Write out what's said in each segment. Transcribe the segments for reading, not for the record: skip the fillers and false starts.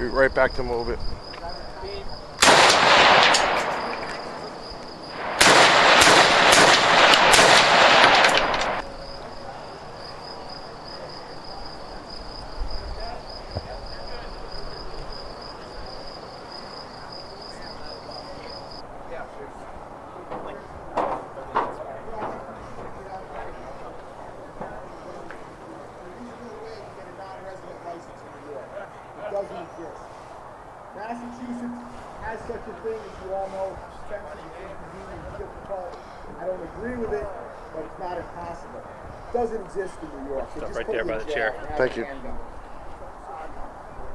be right back to move it. Massachusetts has such a thing, as you all know, expensive, inconvenient, difficult. I don't agree with it, but it's not impossible. It doesn't exist in New York. Stuff right there by the chair. Thank you.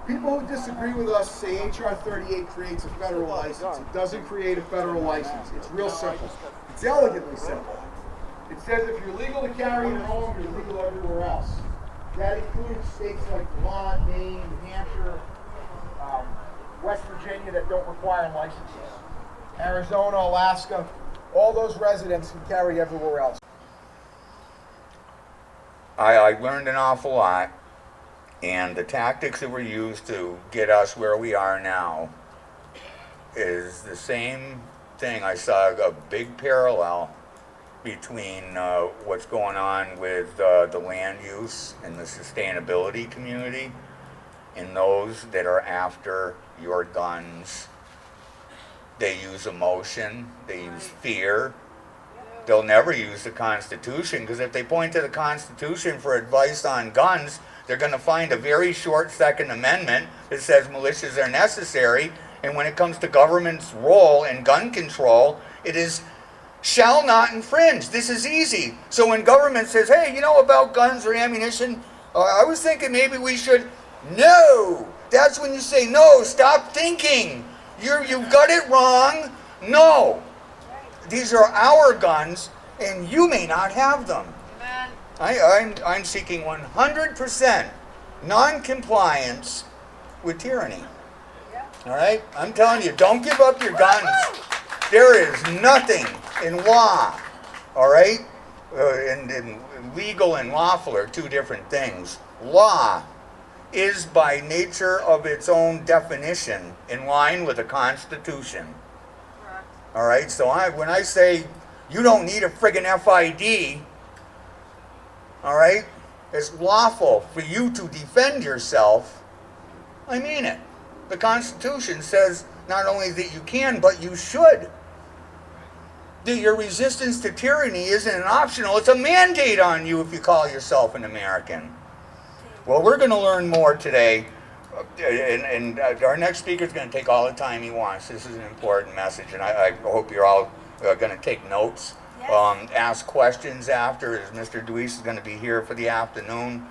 People who disagree with us say H.R. 38 creates a federal license. It doesn't create a federal license. It's real simple. It's elegantly simple. It says if you're legal to carry at home, you're legal everywhere else. That includes states like Vermont, Maine, New Hampshire, West Virginia that don't require licenses. Arizona, Alaska, all those residents can carry everywhere else. I learned an awful lot, and the tactics that were used to get us where we are now is the same thing. I saw a big parallel between what's going on with the land use and the sustainability community and those that are after your guns. They use emotion, they use fear. They'll never use the Constitution, because if they point to the Constitution for advice on guns, they're going to find a very short Second Amendment that says militias are necessary, and when it comes to government's role in gun control, it is shall not infringe. This is easy. So when government says, hey, you know about guns or ammunition, I was thinking maybe we should, no! That's when you say, no, stop thinking. You've got it wrong. No. These are our guns, and you may not have them. I'm seeking 100% non-compliance with tyranny. All right? I'm telling you, don't give up your guns. There is nothing in law, all right? And legal and lawful are two different things. Law is by nature of its own definition in line with the Constitution. Correct. All right, so when I say you don't need a friggin' FID, all right, it's lawful for you to defend yourself, I mean it. The Constitution says not only that you can, but you should. That your resistance to tyranny isn't an optional, it's a mandate on you if you call yourself an American. Well, we're going to learn more today, and our next speaker is going to take all the time he wants. This is an important message, and I hope you're all going to take notes, yes. Ask questions after, as Mr. DeWeese is going to be here for the afternoon.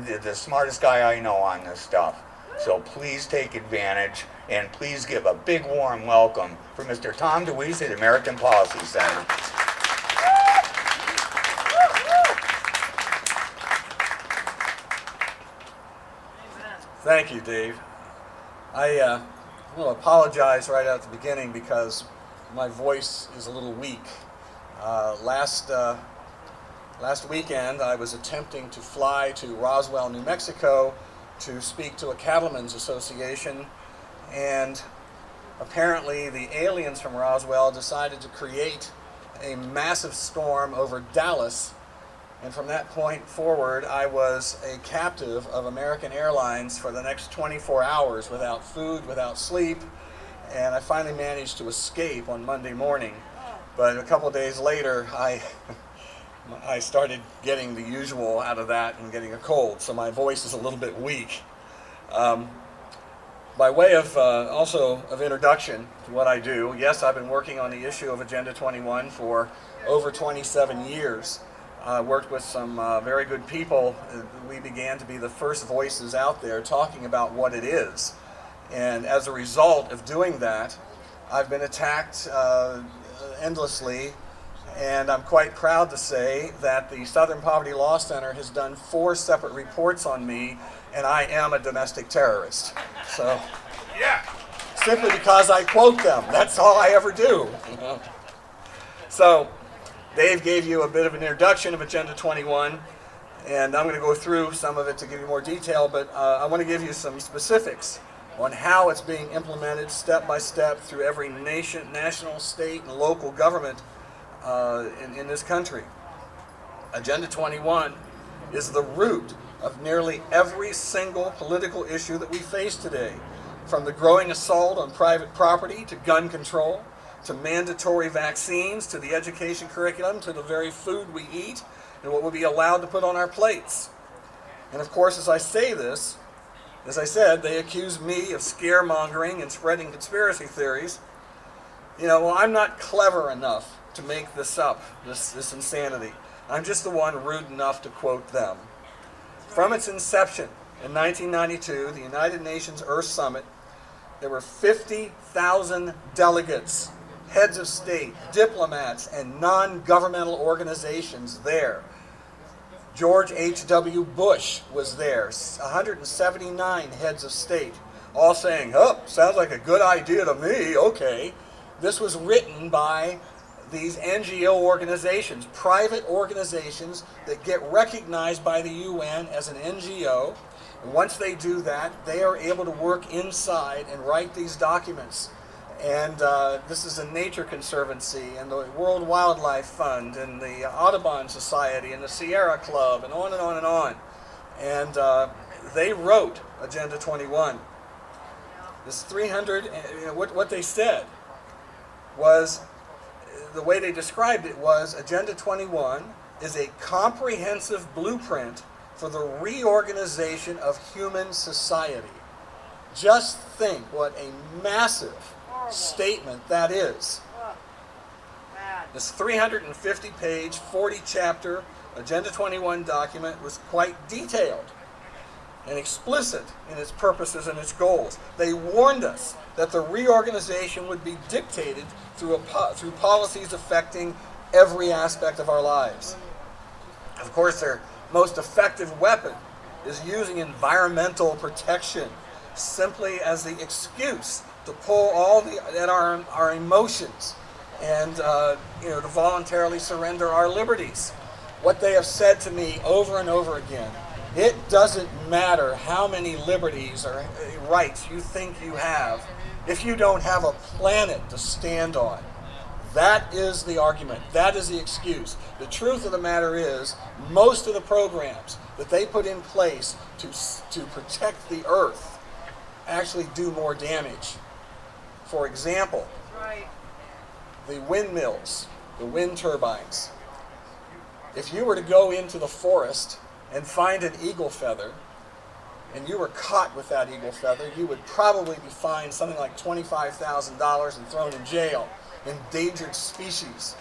The smartest guy I know on this stuff. So please take advantage, and please give a big warm welcome for Mr. Tom DeWeese at American Policy Center. Thank you, Dave. I will apologize right at the beginning because my voice is a little weak. Last weekend, I was attempting to fly to Roswell, New Mexico to speak to a cattlemen's association, and apparently the aliens from Roswell decided to create a massive storm over Dallas. And from that point forward, I was a captive of American Airlines for the next 24 hours without food, without sleep, and I finally managed to escape on Monday morning. But a couple of days later, I started getting the usual out of that and getting a cold, so my voice is a little bit weak. By way of also of introduction to what I do, yes, I've been working on the issue of Agenda 21 for over 27 years. Worked with some very good people. We began to be the first voices out there talking about what it is. And as a result of doing that, I've been attacked endlessly, and I'm quite proud to say that the Southern Poverty Law Center has done 4 separate reports on me, and I am a domestic terrorist. So, yeah, simply because I quote them. That's all I ever do. So, Dave gave you a bit of an introduction of Agenda 21. And I'm going to go through some of it to give you more detail, but I want to give you some specifics on how it's being implemented step by step through every nation, national, state, and local government in this country. Agenda 21 is the root of nearly every single political issue that we face today, from the growing assault on private property to gun control, to mandatory vaccines, to the education curriculum, to the very food we eat, and what we'll be allowed to put on our plates. And of course, as I say this, as I said, they accuse me of scaremongering and spreading conspiracy theories. Well, I'm not clever enough to make this up, this insanity. I'm just the one rude enough to quote them. From its inception in 1992, the United Nations Earth Summit, there were 50,000 delegates, heads of state, diplomats, and non-governmental organizations there. George H.W. Bush was there, 179 heads of state, all saying, "Oh, sounds like a good idea to me, okay." This was written by these NGO organizations, private organizations that get recognized by the UN as an NGO. And once they do that, they are able to work inside and write these documents. And this is a Nature Conservancy and the World Wildlife Fund and the Audubon Society and the Sierra Club and on and on and on. And they wrote Agenda 21. This 300, what they said was, the way they described it was, Agenda 21 is a comprehensive blueprint for the reorganization of human society. Just think what a massive statement that is. This 350-page, 40-chapter Agenda 21 document was quite detailed and explicit in its purposes and its goals. They warned us that the reorganization would be dictated through policies affecting every aspect of our lives. Of course, their most effective weapon is using environmental protection simply as the excuse to pull all at our emotions and to voluntarily surrender our liberties. What they have said to me over and over again: it doesn't matter how many liberties or rights you think you have if you don't have a planet to stand on. That is the argument. That is the excuse. The truth of the matter is, most of the programs that they put in place to protect the earth actually do more damage. For example, the windmills, the wind turbines. If you were to go into the forest and find an eagle feather, and you were caught with that eagle feather, you would probably be fined something like $25,000 and thrown in jail. Endangered species.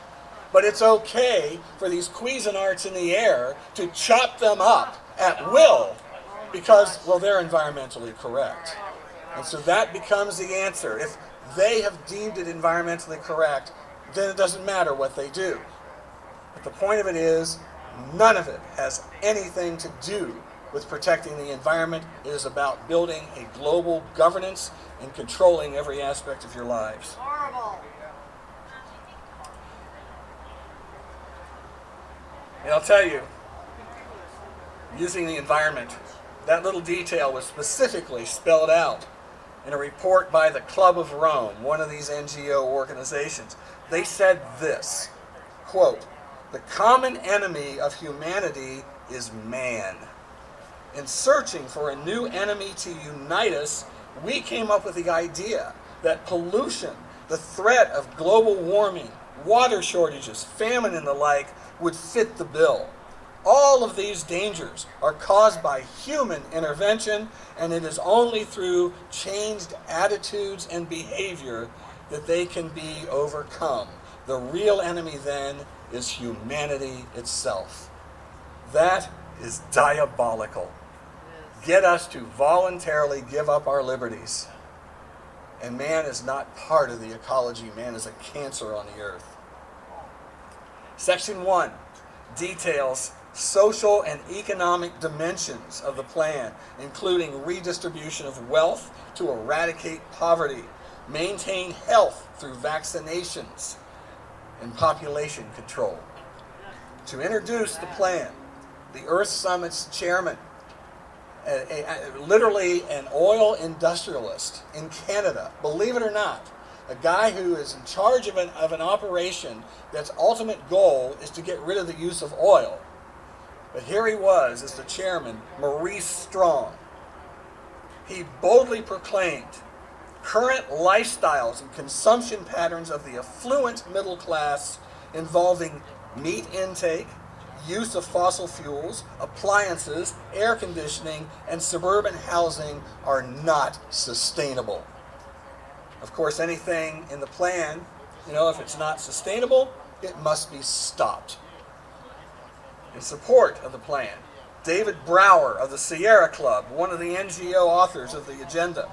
But it's okay for these Cuisinarts in the air to chop them up at will because, well, they're environmentally correct. And so that becomes the answer. If they have deemed it environmentally correct, then it doesn't matter what they do. But the point of it is, none of it has anything to do with protecting the environment. It is about building a global governance and controlling every aspect of your lives. Horrible. And I'll tell you, using the environment, that little detail was specifically spelled out in a report by the Club of Rome, one of these NGO organizations. They said this, quote, "The common enemy of humanity is man. In searching for a new enemy to unite us, we came up with the idea that pollution, the threat of global warming, water shortages, famine, and the like would fit the bill. All of these dangers are caused by human intervention, and it is only through changed attitudes and behavior that they can be overcome. The real enemy then is humanity itself." That is diabolical. Get us to voluntarily give up our liberties. And man is not part of the ecology. Man is a cancer on the earth. Section 1 details social and economic dimensions of the plan, including redistribution of wealth to eradicate poverty, maintain health through vaccinations, and population control. To introduce the plan, the Earth Summit's chairman, literally an oil industrialist in Canada, believe it or not, a guy who is in charge of an operation that's ultimate goal is to get rid of the use of oil. But here he was as the chairman, Maurice Strong. He boldly proclaimed current lifestyles and consumption patterns of the affluent middle class involving meat intake, use of fossil fuels, appliances, air conditioning, and suburban housing are not sustainable. Of course, anything in the plan, if it's not sustainable, it must be stopped. In support of the plan, David Brower of the Sierra Club, one of the NGO authors of the agenda,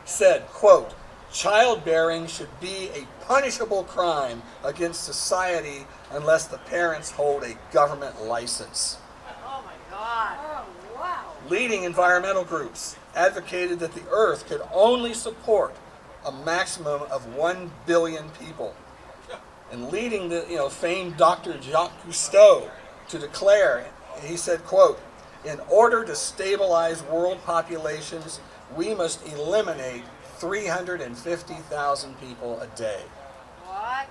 said, quote, "Childbearing should be a punishable crime against society unless the parents hold a government license." Oh my God. Oh, wow. Leading environmental groups advocated that the Earth could only support a maximum of 1 billion people. And leading the famed Dr. Jacques Cousteau to declare, he said, quote, "In order to stabilize world populations, we must eliminate 350,000 people a day." What?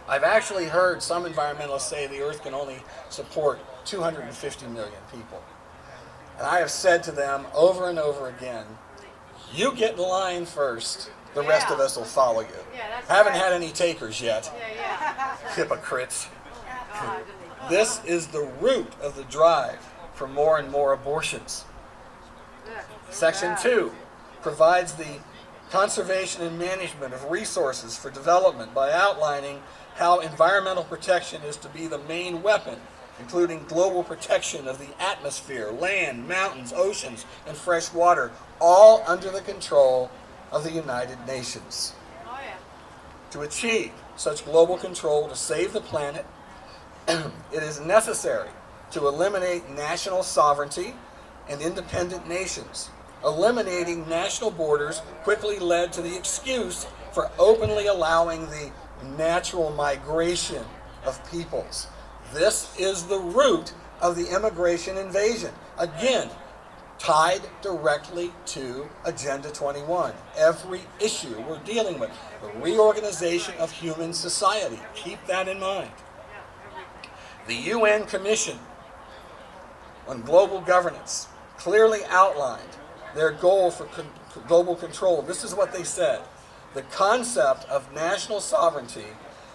I've actually heard some environmentalists say the Earth can only support 250 million people. And I have said to them over and over again, you get in line first, the rest of us will follow you. Yeah, that's Haven't right. had any takers yet. Yeah. Hypocrites. God. This is the root of the drive for more and more abortions. Section 2 provides the conservation and management of resources for development by outlining how environmental protection is to be the main weapon, including global protection of the atmosphere, land, mountains, oceans, and fresh water, all under the control of the United Nations. Oh yeah. To achieve such global control to save the planet, it is necessary to eliminate national sovereignty and independent nations. Eliminating national borders quickly led to the excuse for openly allowing the natural migration of peoples. This is the root of the immigration invasion. Again, tied directly to Agenda 21. Every issue we're dealing with, the reorganization of human society. Keep that in mind. The UN Commission on Global Governance clearly outlined their goal for global control. This is what they said. The concept of national sovereignty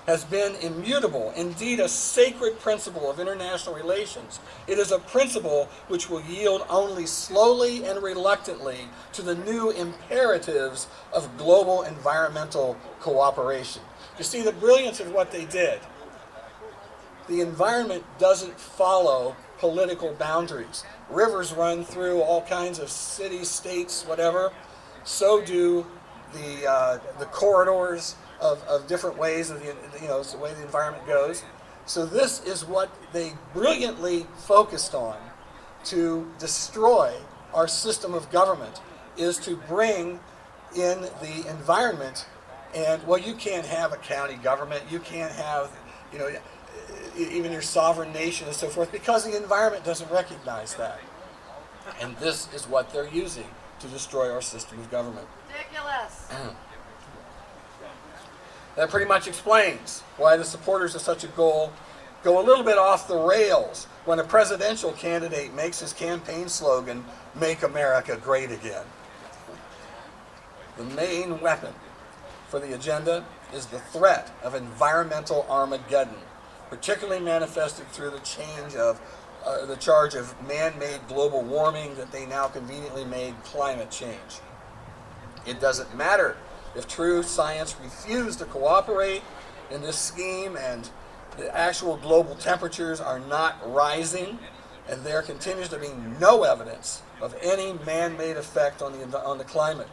has been immutable, indeed a sacred principle of international relations. It is a principle which will yield only slowly and reluctantly to the new imperatives of global environmental cooperation. You see the brilliance of what they did. The environment doesn't follow political boundaries. Rivers run through all kinds of cities, states, whatever. So do the corridors of different ways of the way the environment goes. So this is what they brilliantly focused on to destroy our system of government, is to bring in the environment. And well, you can't have a county government, you can't have even your sovereign nation and so forth, because the environment doesn't recognize that. And this is what they're using to destroy our system of government. Ridiculous. That pretty much explains why the supporters of such a goal go a little bit off the rails when a presidential candidate makes his campaign slogan, "Make America Great Again." The main weapon for the agenda is the threat of environmental Armageddon, particularly manifested through the charge of man-made global warming that they now conveniently made climate change. It doesn't matter if true science refused to cooperate in this scheme and the actual global temperatures are not rising, and there continues to be no evidence of any man-made effect on the climate.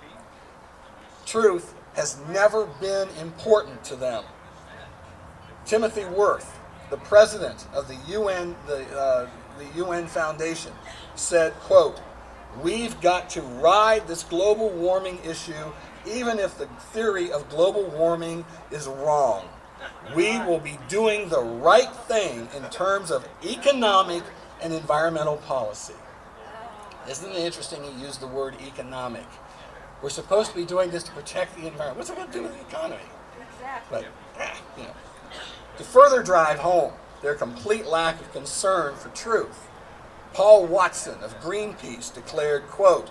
Truth has never been important to them. Timothy Worth, the president of the UN Foundation, said, quote, "We've got to ride this global warming issue even if the theory of global warming is wrong. We will be doing the right thing in terms of economic and environmental policy. Isn't it interesting he used the word economic? We're supposed to be doing this to protect the environment. What's it got to do with the economy? Exactly. But, you know. To further drive home their complete lack of concern for truth, Paul Watson of Greenpeace declared, quote,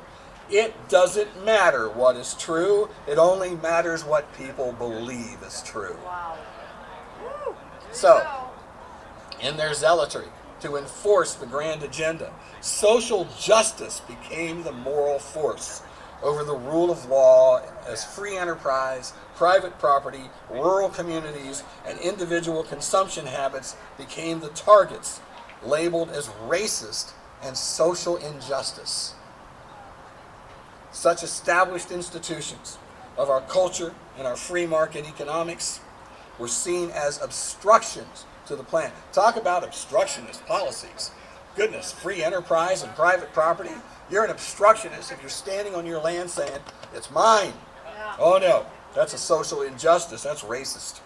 "It doesn't matter what is true, it only matters what people believe is true." Wow. Woo. So, in their zealotry to enforce the grand agenda, social justice became the moral force over the rule of law as free enterprise, private property, rural communities, and individual consumption habits became the targets labeled as racist and social injustice. Such established institutions of our culture and our free market economics were seen as obstructions to the plan. Talk about obstructionist policies. Goodness, free enterprise and private property. You're an obstructionist if you're standing on your land saying, "It's mine." Yeah. Oh no, that's a social injustice. That's racist.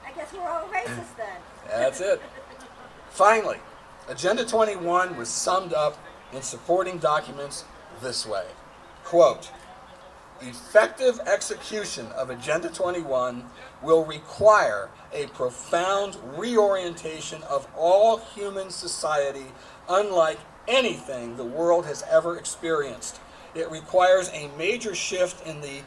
I guess we're all racist then. That's it. Finally, Agenda 21 was summed up in supporting documents this way. Quote, "Effective execution of Agenda 21 will require a profound reorientation of all human society unlike anything the world has ever experienced. It requires a major shift in the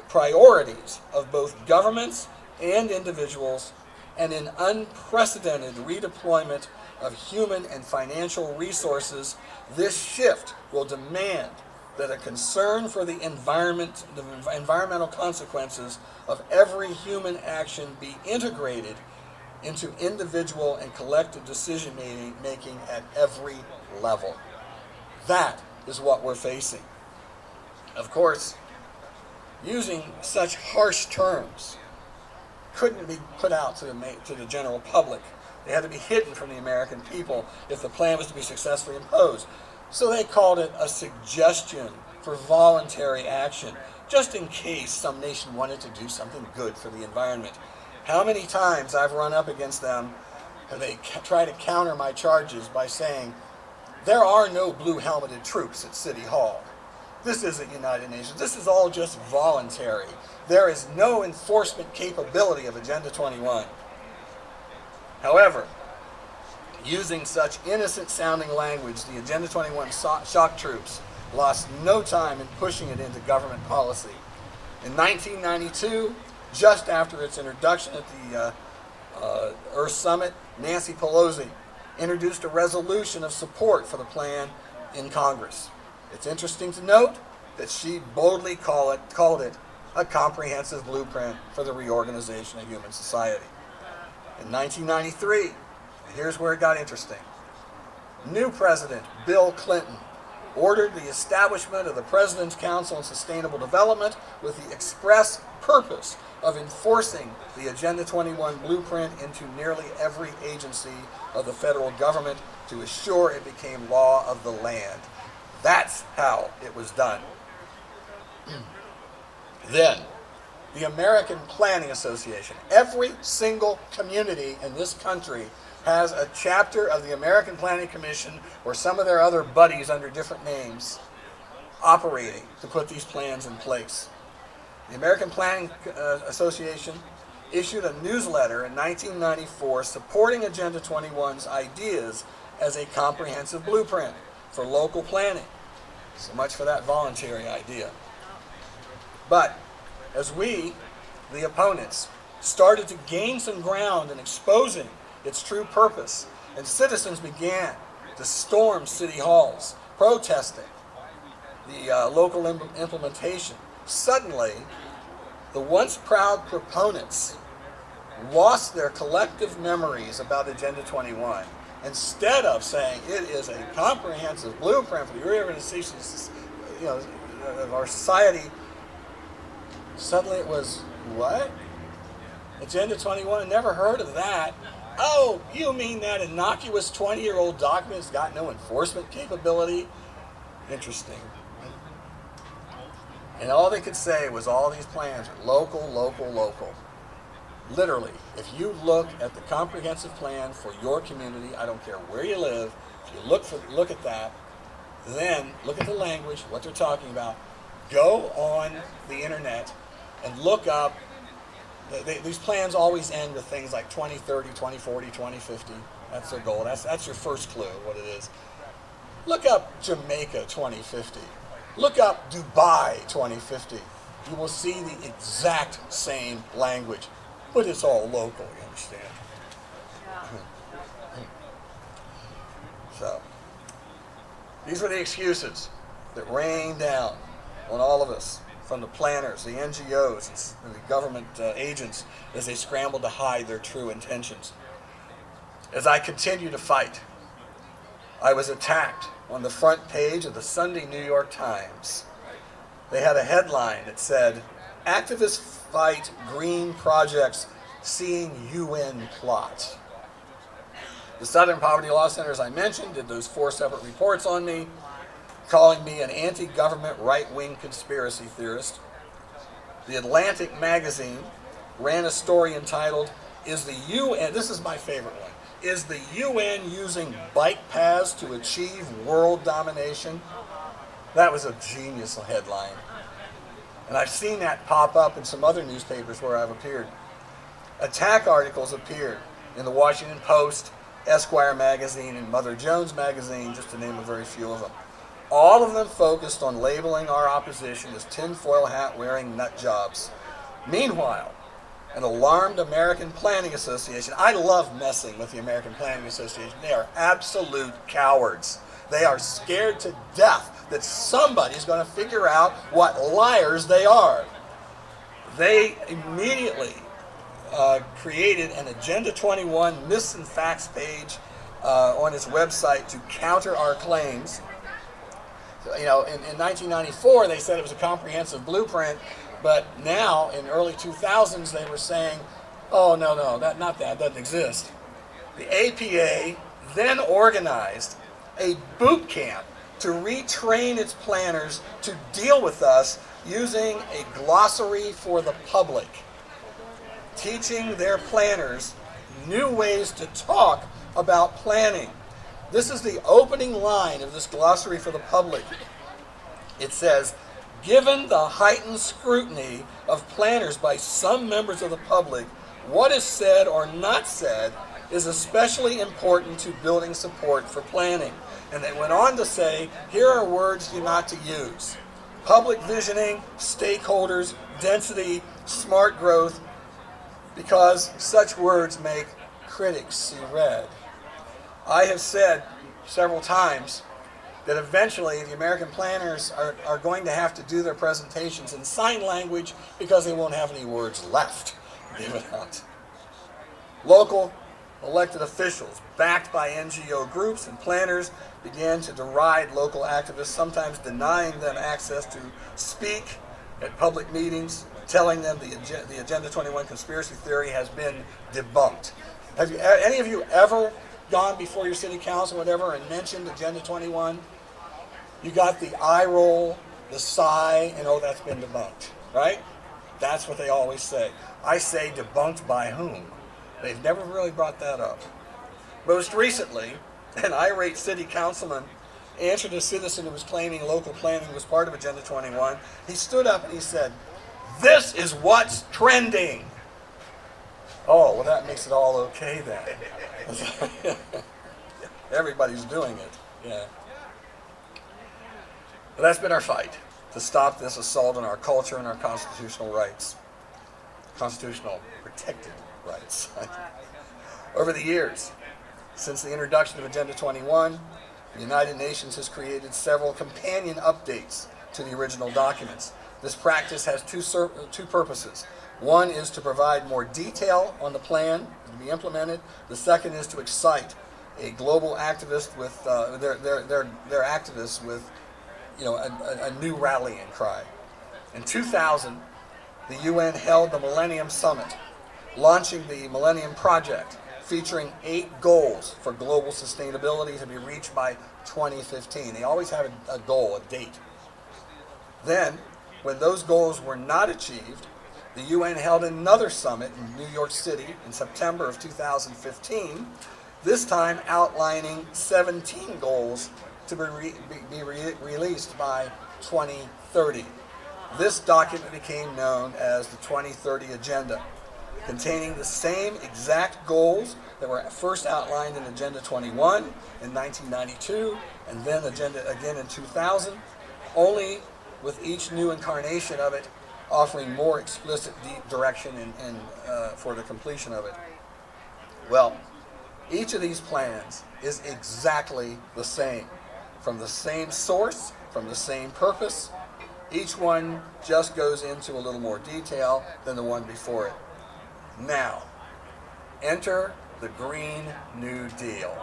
priorities of both governments and individuals and an unprecedented redeployment of human and financial resources. This shift will demand that a concern for the environmental consequences of every human action be integrated into individual and collective decision making at every level." That is what we're facing. Of course, using such harsh terms couldn't be put out to the general public. They had to be hidden from the American people if the plan was to be successfully imposed. So they called it a suggestion for voluntary action, just in case some nation wanted to do something good for the environment. How many times I've run up against them and they try to counter my charges by saying, there are no blue-helmeted troops at City Hall. This isn't United Nations. This is all just voluntary. There is no enforcement capability of Agenda 21. However, using such innocent-sounding language, the Agenda 21 shock troops lost no time in pushing it into government policy. In 1992, just after its introduction at the Earth Summit, Nancy Pelosi introduced a resolution of support for the plan in Congress. It's interesting to note that she boldly called it a comprehensive blueprint for the reorganization of human society. In 1993, here's where it got interesting. New President Bill Clinton ordered the establishment of the President's Council on Sustainable Development with the express purpose of enforcing the Agenda 21 blueprint into nearly every agency of the federal government to assure it became law of the land. That's how it was done. Then, the American Planning Association, every single community in this country has a chapter of the American Planning Commission or some of their other buddies under different names operating to put these plans in place. The American Planning Association issued a newsletter in 1994 supporting Agenda 21's ideas as a comprehensive blueprint for local planning. So much for that voluntary idea. But as we, the opponents, started to gain some ground in exposing its true purpose, and citizens began to storm city halls, protesting the local implementation, suddenly the once proud proponents lost their collective memories about Agenda 21. Instead of saying it is a comprehensive blueprint for the reorganization of our society, suddenly it was, what? Agenda 21, never heard of that. Oh, you mean that innocuous 20-year-old document's got no enforcement capability? Interesting. And all they could say was all these plans are local, local, local. literally, if you look at the comprehensive plan for your community, I don't care where you live, if you look at that, then look at the language, what they're talking about, go on the internet and look up. These plans always end with things like 2030, 2040, 2050. That's their goal. That's your first clue of what it is. Look up Jamaica 2050. Look up Dubai 2050. You will see the exact same language, but it's all local, you understand? So, these were the excuses that rained down on all of us, from the planners, the NGOs, and the government agents, as they scrambled to hide their true intentions. As I continue to fight, I was attacked on the front page of the Sunday New York Times. They had a headline that said, "Activists fight green projects, seeing UN plot." The Southern Poverty Law Center, as I mentioned, did those 4 separate reports on me, calling me an anti-government right-wing conspiracy theorist. The Atlantic magazine ran a story entitled, "Is the UN," this is my favorite one, "Is the UN using bike paths to achieve world domination?" That was a genius headline. And I've seen that pop up in some other newspapers where I've appeared. Attack articles appeared in the Washington Post, Esquire magazine, and Mother Jones magazine, just to name a very few of them. All of them focused on labeling our opposition as tinfoil hat wearing nut jobs. Meanwhile, an alarmed American Planning Association, I love messing with the American Planning Association, they are absolute cowards. They are scared to death that somebody's going to figure out what liars they are. They immediately created an Agenda 21 myths and facts page on its website to counter our claims. You know, in 1994, they said it was a comprehensive blueprint, but now, in early 2000s, they were saying, oh, no, that doesn't exist. The APA then organized a boot camp to retrain its planners to deal with us using a glossary for the public, teaching their planners new ways to talk about planning. This is the opening line of this glossary for the public. It says, "Given the heightened scrutiny of planners by some members of the public, what is said or not said is especially important to building support for planning." And they went on to say, here are words you're not to use: public visioning, stakeholders, density, smart growth, because such words make critics see red. I have said several times that eventually the American planners are going to have to do their presentations in sign language because they won't have any words left to give it out. Local elected officials, backed by NGO groups and planners, began to deride local activists, sometimes denying them access to speak at public meetings, telling them the Agenda 21 conspiracy theory has been debunked. Have any of you ever gone before your city council or whatever and mentioned Agenda 21? You got the eye roll, the sigh, and oh, that's been debunked, right? That's what they always say. I say, debunked by whom? They've never really brought that up. Most recently, an irate city councilman answered a citizen who was claiming local planning was part of Agenda 21. He stood up and he said, "This is what's trending." Oh, well, that makes it all okay then. Everybody's doing it, yeah. But that's been our fight, to stop this assault on our culture and our constitutional rights. Constitutional protected rights. Over the years, since the introduction of Agenda 21, the United Nations has created several companion updates to the original documents. This practice has two purposes. One is to provide more detail on the plan to be implemented. The second is to excite a global activist with their activists with, a new rallying cry. In 2000, the UN held the Millennium Summit, launching the Millennium Project, featuring 8 goals for global sustainability to be reached by 2015. They always have a goal, a date. Then, when those goals were not achieved, the UN held another summit in New York City in September of 2015, this time outlining 17 goals to be released by 2030. This document became known as the 2030 Agenda, containing the same exact goals that were first outlined in Agenda 21 in 1992 and then Agenda again in 2000, only with each new incarnation of it offering more explicit deep direction and for the completion of it. Well, each of these plans is exactly the same, from the same source, from the same purpose. Each one just goes into a little more detail than the one before it. Now, enter the Green New Deal,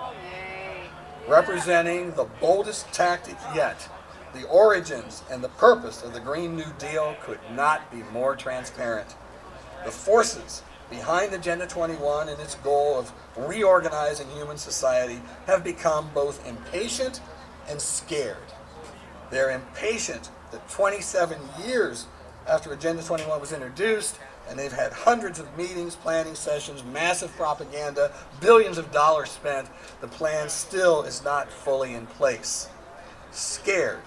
representing the boldest tactic yet. The origins and the purpose of the Green New Deal could not be more transparent. The forces behind Agenda 21 and its goal of reorganizing human society have become both impatient and scared. They're impatient that 27 years after Agenda 21 was introduced, and they've had hundreds of meetings, planning sessions, massive propaganda, billions of dollars spent, the plan still is not fully in place. Scared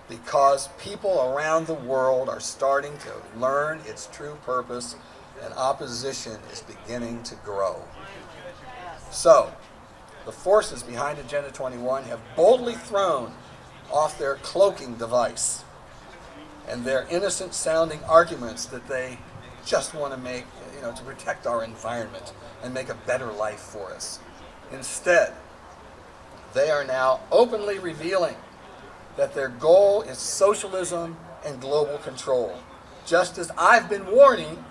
because people around the world are starting to learn its true purpose, and opposition is beginning to grow. So, the forces behind Agenda 21 have boldly thrown off their cloaking device and their innocent-sounding arguments that they just want to make, to protect our environment and make a better life for us. Instead, they are now openly revealing that their goal is socialism and global control, just as I've been warning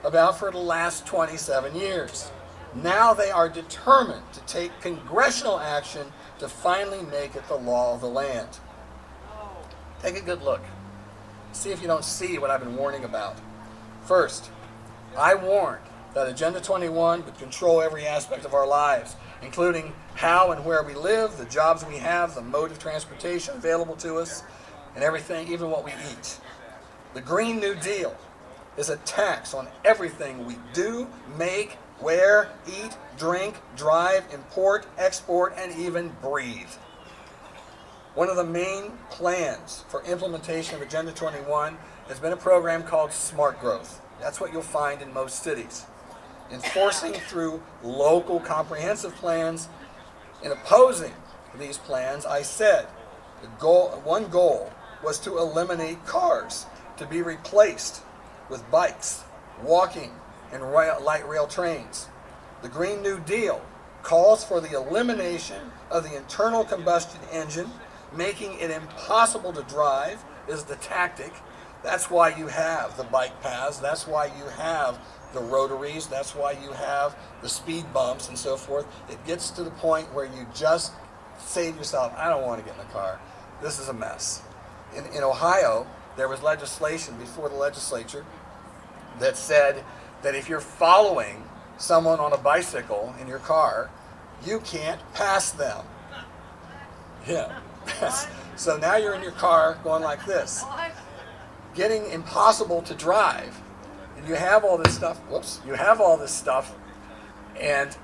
about for the last 27 years. Now they are determined to take congressional action to finally make it the law of the land. Take a good look. See if you don't see what I've been warning about. First, I warned that Agenda 21 would control every aspect of our lives, including how and where we live, the jobs we have, the mode of transportation available to us, and everything, even what we eat. The Green New Deal is a tax on everything we do, make, wear, eat, drink, drive, import, export, and even breathe. One of the main plans for implementation of Agenda 21 has been a program called Smart Growth. That's what you'll find in most cities. Enforcing through local comprehensive plans. In opposing these plans, I said one goal was to eliminate cars, to be replaced with bikes, walking, and light rail trains. The Green New Deal calls for the elimination of the internal combustion engine, making it impossible to drive is the tactic. That's why you have the bike paths, that's why you have the rotaries, that's why you have the speed bumps and so forth. It gets to the point where you just say to yourself, I don't want to get in the car. This is a mess. In Ohio, there was legislation before the legislature that said that if you're following someone on a bicycle in your car, you can't pass them. Yeah. So now you're in your car going like this, getting impossible to drive. And you have all this stuff, and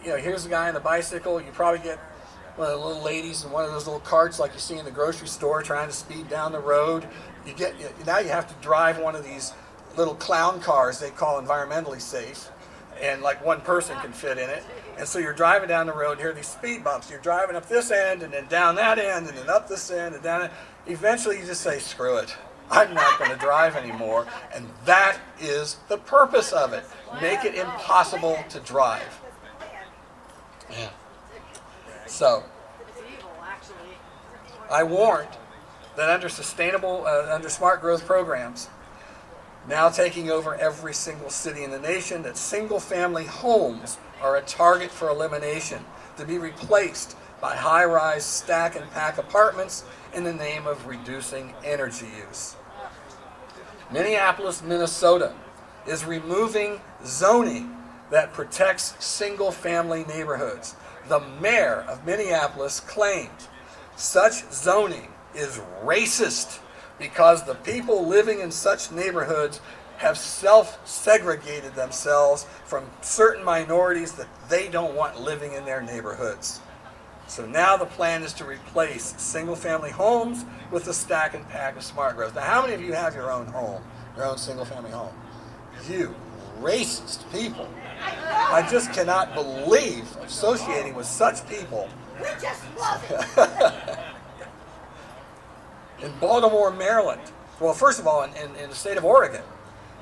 here's a guy on a bicycle. You probably get one of the little ladies in one of those little carts like you see in the grocery store trying to speed down the road. Now you have to drive one of these little clown cars they call environmentally safe, and like one person can fit in it. And so you're driving down the road, here are these speed bumps. You're driving up this end and then down that end and then up this end and down it. Eventually you just say, screw it. I'm not going to drive anymore. And that is the purpose of it. Make it impossible to drive. Yeah. So, I warned that under under smart growth programs, now taking over every single city in the nation, that single-family homes are a target for elimination, to be replaced by high-rise stack and pack apartments in the name of reducing energy use. Minneapolis, Minnesota is removing zoning that protects single-family neighborhoods. The mayor of Minneapolis claimed such zoning is racist because the people living in such neighborhoods have self-segregated themselves from certain minorities that they don't want living in their neighborhoods. So now the plan is to replace single-family homes with a stack and pack of smart growth. Now, how many of you have your own home, your own single-family home? You racist people. I just cannot believe associating with such people. We just love it. In Baltimore, Maryland, well, first of all, in the state of Oregon,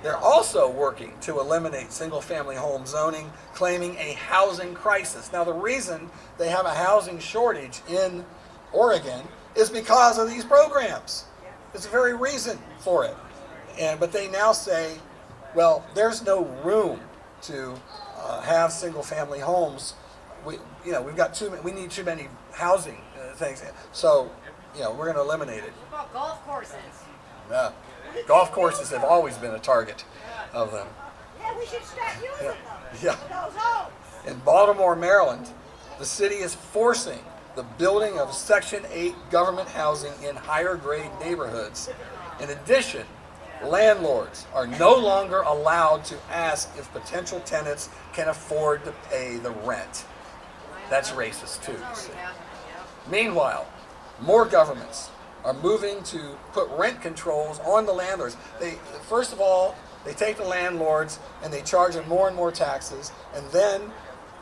they're also working to eliminate single-family home zoning, claiming a housing crisis. Now, the reason they have a housing shortage in Oregon is because of these programs. It's the very reason for it. But they now say, well, there's no room to have single-family homes. We've got we need too many housing things. So, we're going to eliminate it. What about golf courses? Yeah. Golf courses have always been a target of them. Yeah, we should start using them. Yeah. For those homes. In Baltimore, Maryland, the city is forcing the building of Section 8 government housing in higher grade neighborhoods. In addition, landlords are no longer allowed to ask if potential tenants can afford to pay the rent. That's racist too. See. Meanwhile, more governments are moving to put rent controls on the landlords. First of all, they take the landlords and they charge them more and more taxes, and then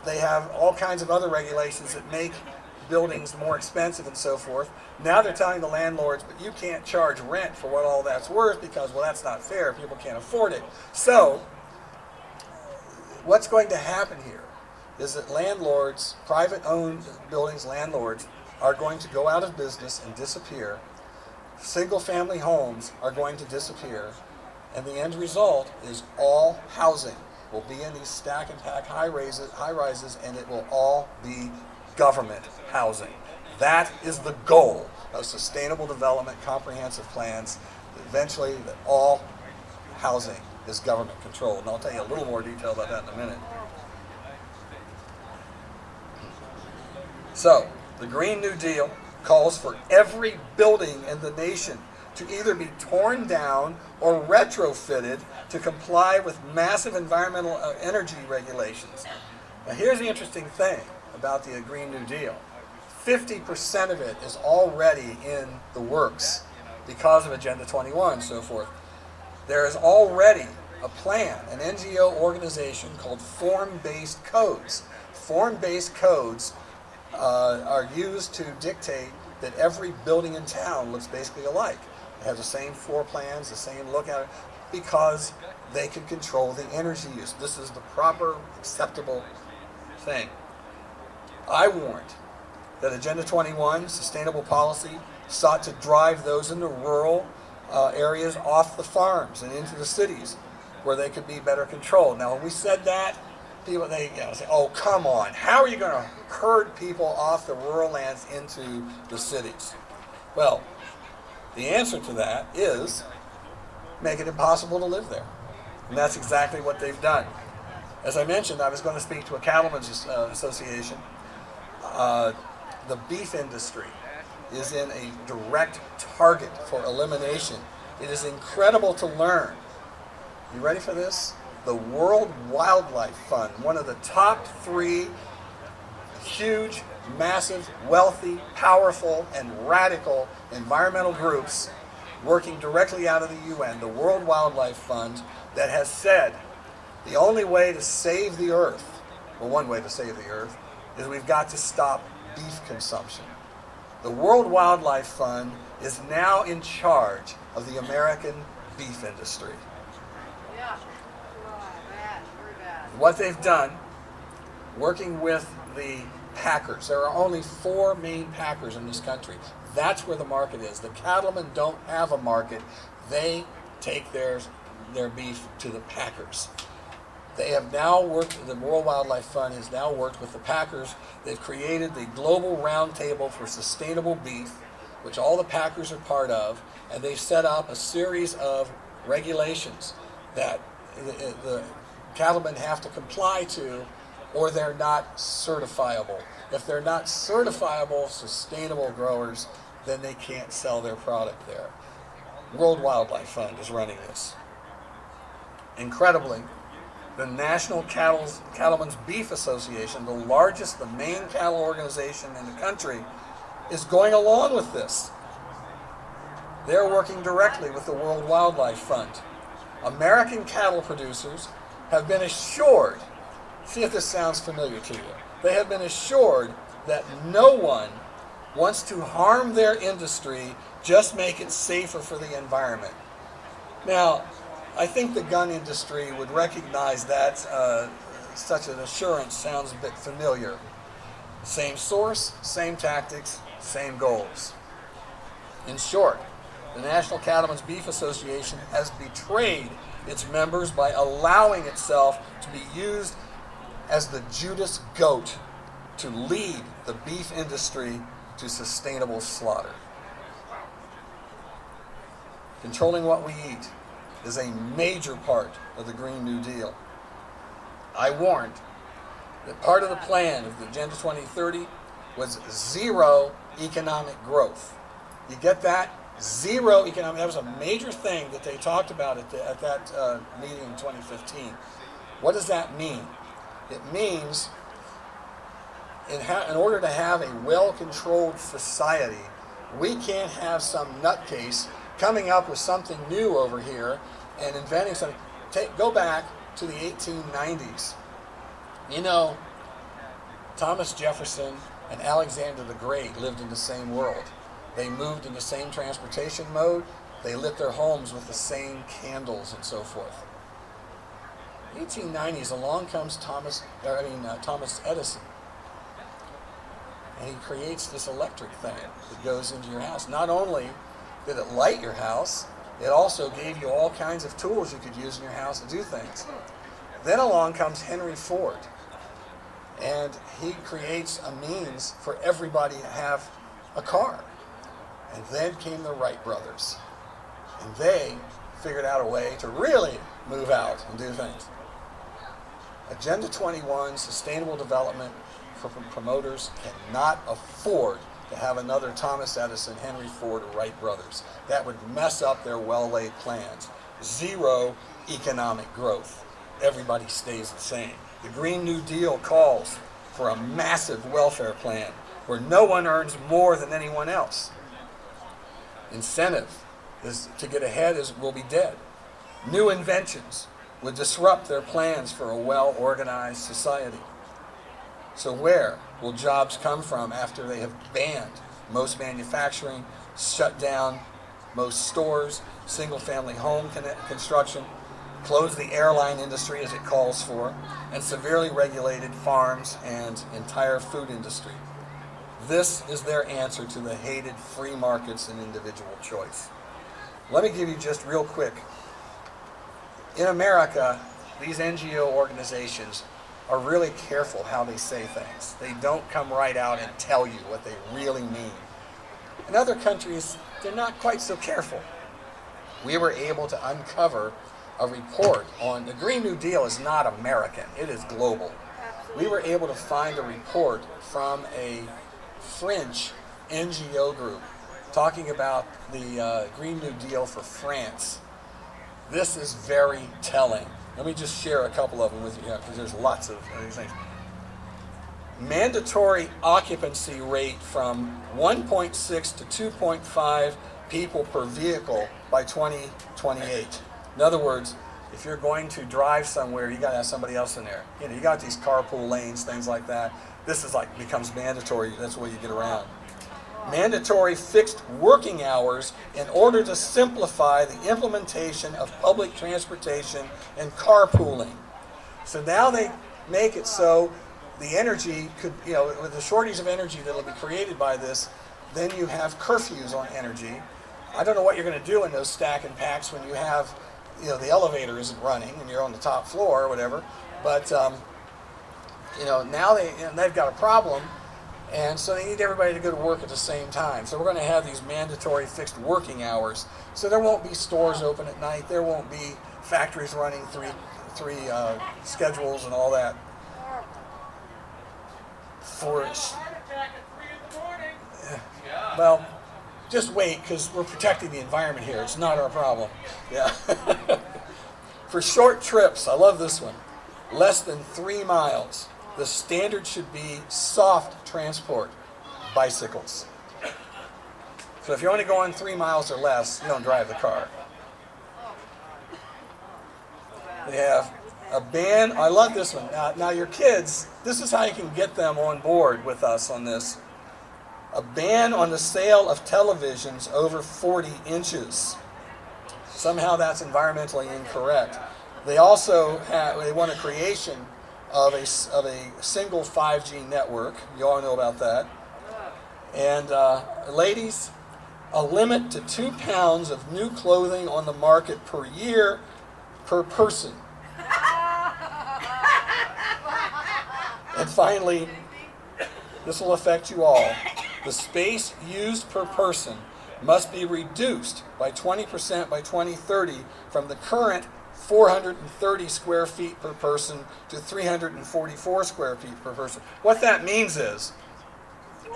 they have all kinds of other regulations that make buildings more expensive and so forth. Now they're telling the landlords, but you can't charge rent for what all that's worth because, well, that's not fair. People can't afford it. So what's going to happen here is that landlords, private-owned buildings landlords, are going to go out of business and disappear. Single-family homes are going to disappear. And the end result is all housing will be in these stack and pack high rises, and it will all be government housing. That is the goal of sustainable development comprehensive plans. Eventually, that all housing is government controlled. And I'll tell you a little more detail about that in a minute. So, the Green New Deal calls for every building in the nation to either be torn down or retrofitted to comply with massive environmental energy regulations. Now, here's the interesting thing about the Green New Deal. 50% of it is already in the works because of Agenda 21 and so forth. There is already a plan, an NGO organization called Form-Based Codes. Form-Based Codes are used to dictate that every building in town looks basically alike. It has the same floor plans, the same look at it, because they can control the energy use. This is the proper, acceptable thing. I warned that Agenda 21, sustainable policy, sought to drive those in the rural areas off the farms and into the cities where they could be better controlled. Now, when we said that, people say, oh, come on. How are you going to herd people off the rural lands into the cities? Well, the answer to that is make it impossible to live there. And that's exactly what they've done. As I mentioned, I was going to speak to a cattlemen's association. The beef industry is in a direct target for elimination. It is incredible to learn. You ready for this? The World Wildlife Fund, one of the top 3 huge, massive, wealthy, powerful, and radical environmental groups working directly out of the UN, the World Wildlife Fund, that has said the only way to save the earth, well, one way to save the earth, is we've got to stop beef consumption. The World Wildlife Fund is now in charge of the American beef industry. Yeah. Bad, very bad. What they've done, working with the packers, there are only 4 main packers in this country. That's where the market is. The cattlemen don't have a market. They take their beef to the packers. They have now worked, the World Wildlife Fund has now worked with the packers. They've created the Global Roundtable for Sustainable Beef, which all the packers are part of, and they've set up a series of regulations that the cattlemen have to comply to, or they're not certifiable. If they're not certifiable sustainable growers, then they can't sell their product there. World Wildlife Fund is running this. incredibly, the National Cattlemen's Beef Association, the largest, the main cattle organization in the country, is going along with this. They're working directly with the World Wildlife Fund. American cattle producers have been assured, see if this sounds familiar to you, they have been assured that no one wants to harm their industry, just make it safer for the environment. Now, I think the gun industry would recognize that such an assurance sounds a bit familiar. Same source, same tactics, same goals. In short, the National Cattlemen's Beef Association has betrayed its members by allowing itself to be used as the Judas goat to lead the beef industry to sustainable slaughter. Controlling what we eat is a major part of the Green New Deal. I warned that part of the plan of the Agenda 2030 was zero economic growth. You get that? Zero economic. That was a major thing that they talked about at that meeting in 2015. What does that mean? It means in order to have a well-controlled society, we can't have some nutcase coming up with something new over here and inventing something. Go back to the 1890s. You know, Thomas Jefferson and Alexander the Great lived in the same world. They moved in the same transportation mode. They lit their homes with the same candles and so forth. 1890s, along comes Thomas Edison. And he creates this electric thing that goes into your house. Not only did it light your house, it also gave you all kinds of tools you could use in your house to do things. Then along comes Henry Ford. And he creates a means for everybody to have a car. And then came the Wright brothers. And they figured out a way to really move out and do things. Agenda 21, sustainable development for promoters, cannot afford to have another Thomas Edison, Henry Ford, or Wright brothers. That would mess up their well-laid plans. Zero economic growth. Everybody stays the same. The Green New Deal calls for a massive welfare plan where no one earns more than anyone else. Incentive is to get ahead will be dead. New inventions would disrupt their plans for a well-organized society. So where will jobs come from after they have banned most manufacturing, shut down most stores, single-family home construction, closed the airline industry as it calls for, and severely regulated farms and entire food industry? This is their answer to the hated free markets and individual choice. Let me give you just real quick. In America, these NGO organizations are really careful how they say things. They don't come right out and tell you what they really mean. In other countries, they're not quite so careful. We were able to uncover a report on the Green New Deal is not American, it is global. We were able to find a report from a French NGO group talking about the Green New Deal for France. This is very telling. Let me just share a couple of them with you because there's lots of these things. Mandatory occupancy rate from 1.6 to 2.5 people per vehicle by 2028. In other words, if you're going to drive somewhere, you got to have somebody else in there. You know, you got these carpool lanes, things like that. This is like becomes mandatory. That's the way you get around. Mandatory fixed working hours in order to simplify the implementation of public transportation and carpooling. So now they make it so the energy could, you know, with the shortage of energy that will be created by this, then you have curfews on energy. I don't know what you're going to do in those stack and packs when you have, you know, the elevator isn't running and you're on the top floor or whatever. But you know, now they've got a problem. And so they need everybody to go to work at the same time. So we're going to have these mandatory fixed working hours. So there won't be stores open at night. There won't be factories running three schedules and all that. Well, just wait because we're protecting the environment here. It's not our problem. Yeah. For short trips, I love this one, less than 3 miles, the standard should be soft transport, bicycles. So if you're only going 3 miles or less, you don't drive the car. They have a ban. I love this one. Now your kids, this is how you can get them on board with us on this. A ban on the sale of televisions over 40 inches. Somehow that's environmentally incorrect. They also want a creation of a single 5G network. You all know about that. And ladies, a limit to 2 pounds of new clothing on the market per year per person. And finally, this will affect you all. The space used per person must be reduced by 20% by 2030 from the current 430 square feet per person to 344 square feet per person. What that means is,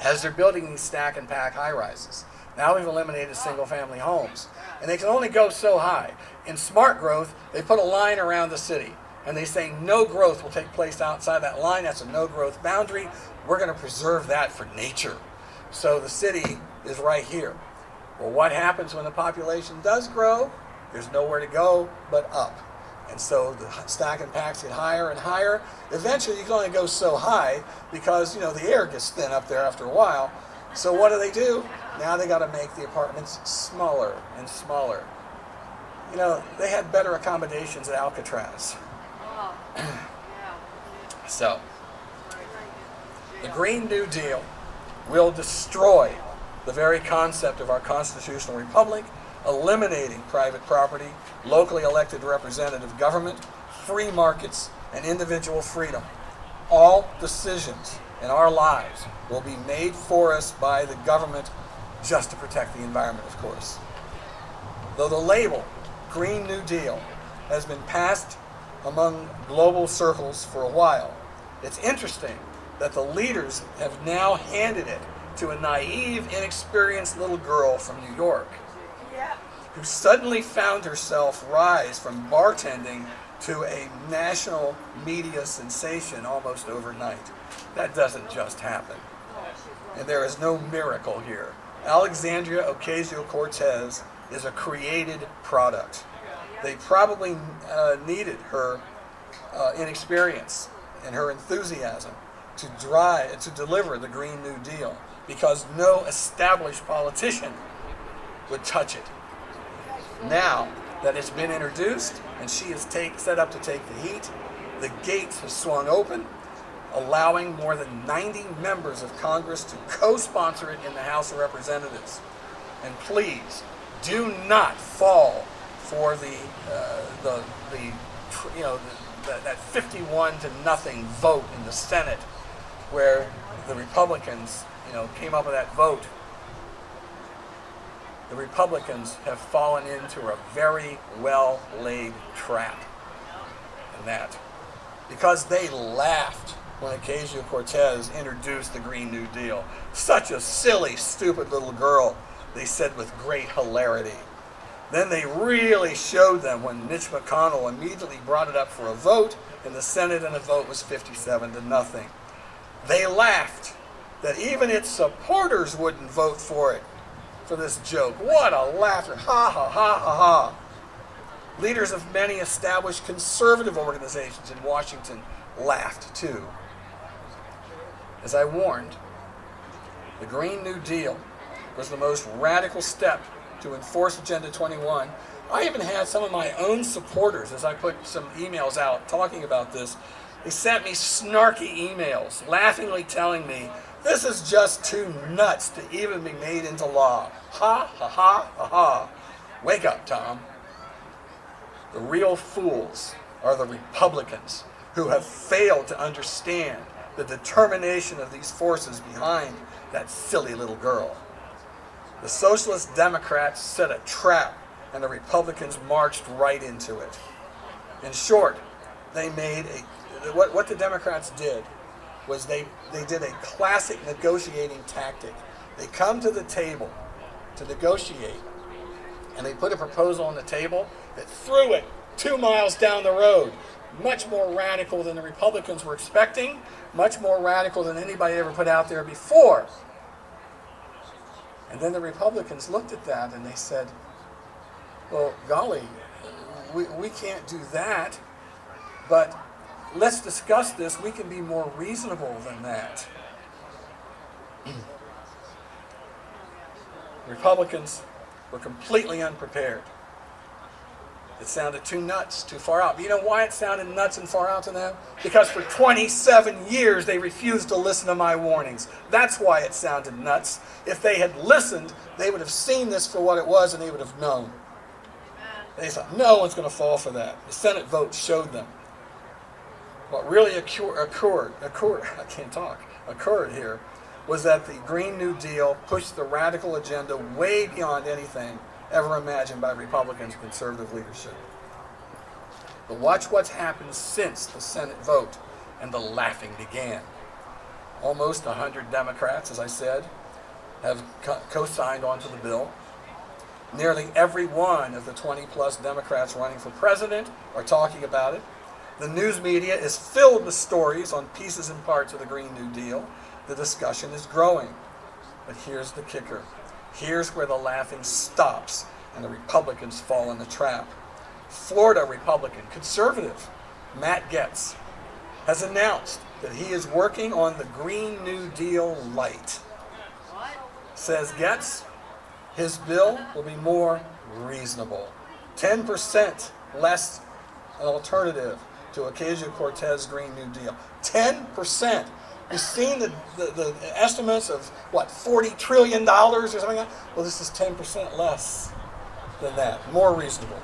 as they're building these stack and pack high rises, now we've eliminated single family homes. And they can only go so high. In smart growth, they put a line around the city. And they say no growth will take place outside that line. That's a no growth boundary. We're going to preserve that for nature. So the city is right here. Well, what happens when the population does grow? There's nowhere to go but up. And so the stack and packs get higher and higher. Eventually you can only go so high because, the air gets thin up there after a while. So what do? Now they got to make the apartments smaller and smaller. They had better accommodations at Alcatraz. So, the Green New Deal will destroy the very concept of our constitutional republic, eliminating private property, locally elected representative government, free markets, and individual freedom. All decisions in our lives will be made for us by the government just to protect the environment, of course. Though the label Green New Deal has been passed among global circles for a while, it's interesting that the leaders have now handed it to a naive, inexperienced little girl from New York who suddenly found herself rise from bartending to a national media sensation almost overnight. That doesn't just happen. And there is no miracle here. Alexandria Ocasio-Cortez is a created product. They probably needed her inexperience and her enthusiasm to deliver the Green New Deal, because no established politician would touch it. Now that it's been introduced and she is set up to take the heat, the gates have swung open, allowing more than 90 members of Congress to co-sponsor it in the House of Representatives. And please, do not fall for that 51 to nothing vote in the Senate, where the Republicans, came up with that vote. The Republicans have fallen into a very well-laid trap in that, because they laughed when Ocasio-Cortez introduced the Green New Deal. Such a silly, stupid little girl, they said with great hilarity. Then they really showed them when Mitch McConnell immediately brought it up for a vote in the Senate, and the vote was 57 to nothing. They laughed that even its supporters wouldn't vote for it, for this joke. What a laughter. Ha, ha, ha, ha, ha. Leaders of many established conservative organizations in Washington laughed too. As I warned, the Green New Deal was the most radical step to enforce Agenda 21. I even had some of my own supporters, as I put some emails out talking about this, they sent me snarky emails, laughingly telling me, this is just too nuts to even be made into law. Ha, ha, ha, ha, ha. Wake up, Tom. The real fools are the Republicans, who have failed to understand the determination of these forces behind that silly little girl. The Socialist Democrats set a trap, and the Republicans marched right into it. In short, they made what the Democrats did was they did a classic negotiating tactic. They come to the table to negotiate, and they put a proposal on the table that threw it 2 miles down the road. Much more radical than the Republicans were expecting, much more radical than anybody ever put out there before. And then the Republicans looked at that and they said, well, golly, we can't do that, but let's discuss this. We can be more reasonable than that. Republicans were completely unprepared. It sounded too nuts, too far out. But you know why it sounded nuts and far out to them? Because for 27 years they refused to listen to my warnings. That's why it sounded nuts. If they had listened, they would have seen this for what it was and they would have known. They thought, no one's going to fall for that. The Senate vote showed them. What really occurred here was that the Green New Deal pushed the radical agenda way beyond anything ever imagined by Republicans' conservative leadership. But watch what's happened since the Senate vote and the laughing began. Almost 100 Democrats, as I said, have co-signed onto the bill. Nearly every one of the 20-plus Democrats running for president are talking about it. The news media is filled with stories on pieces and parts of the Green New Deal. The discussion is growing. But here's the kicker. Here's where the laughing stops and the Republicans fall in the trap. Florida Republican, conservative, Matt Gaetz, has announced that he is working on the Green New Deal light. Says Gaetz, his bill will be more reasonable. 10% less an alternative to Ocasio-Cortez Green New Deal. 10%. You've seen the estimates of, what, $40 trillion or something like that? Well, this is 10% less than that. More reasonable.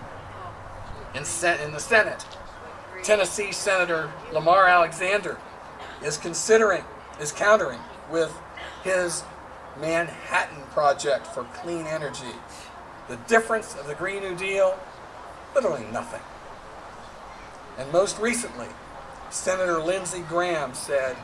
In the Senate, Tennessee Senator Lamar Alexander is countering with his Manhattan Project for clean energy. The difference of the Green New Deal, literally nothing. And most recently, Senator Lindsey Graham said,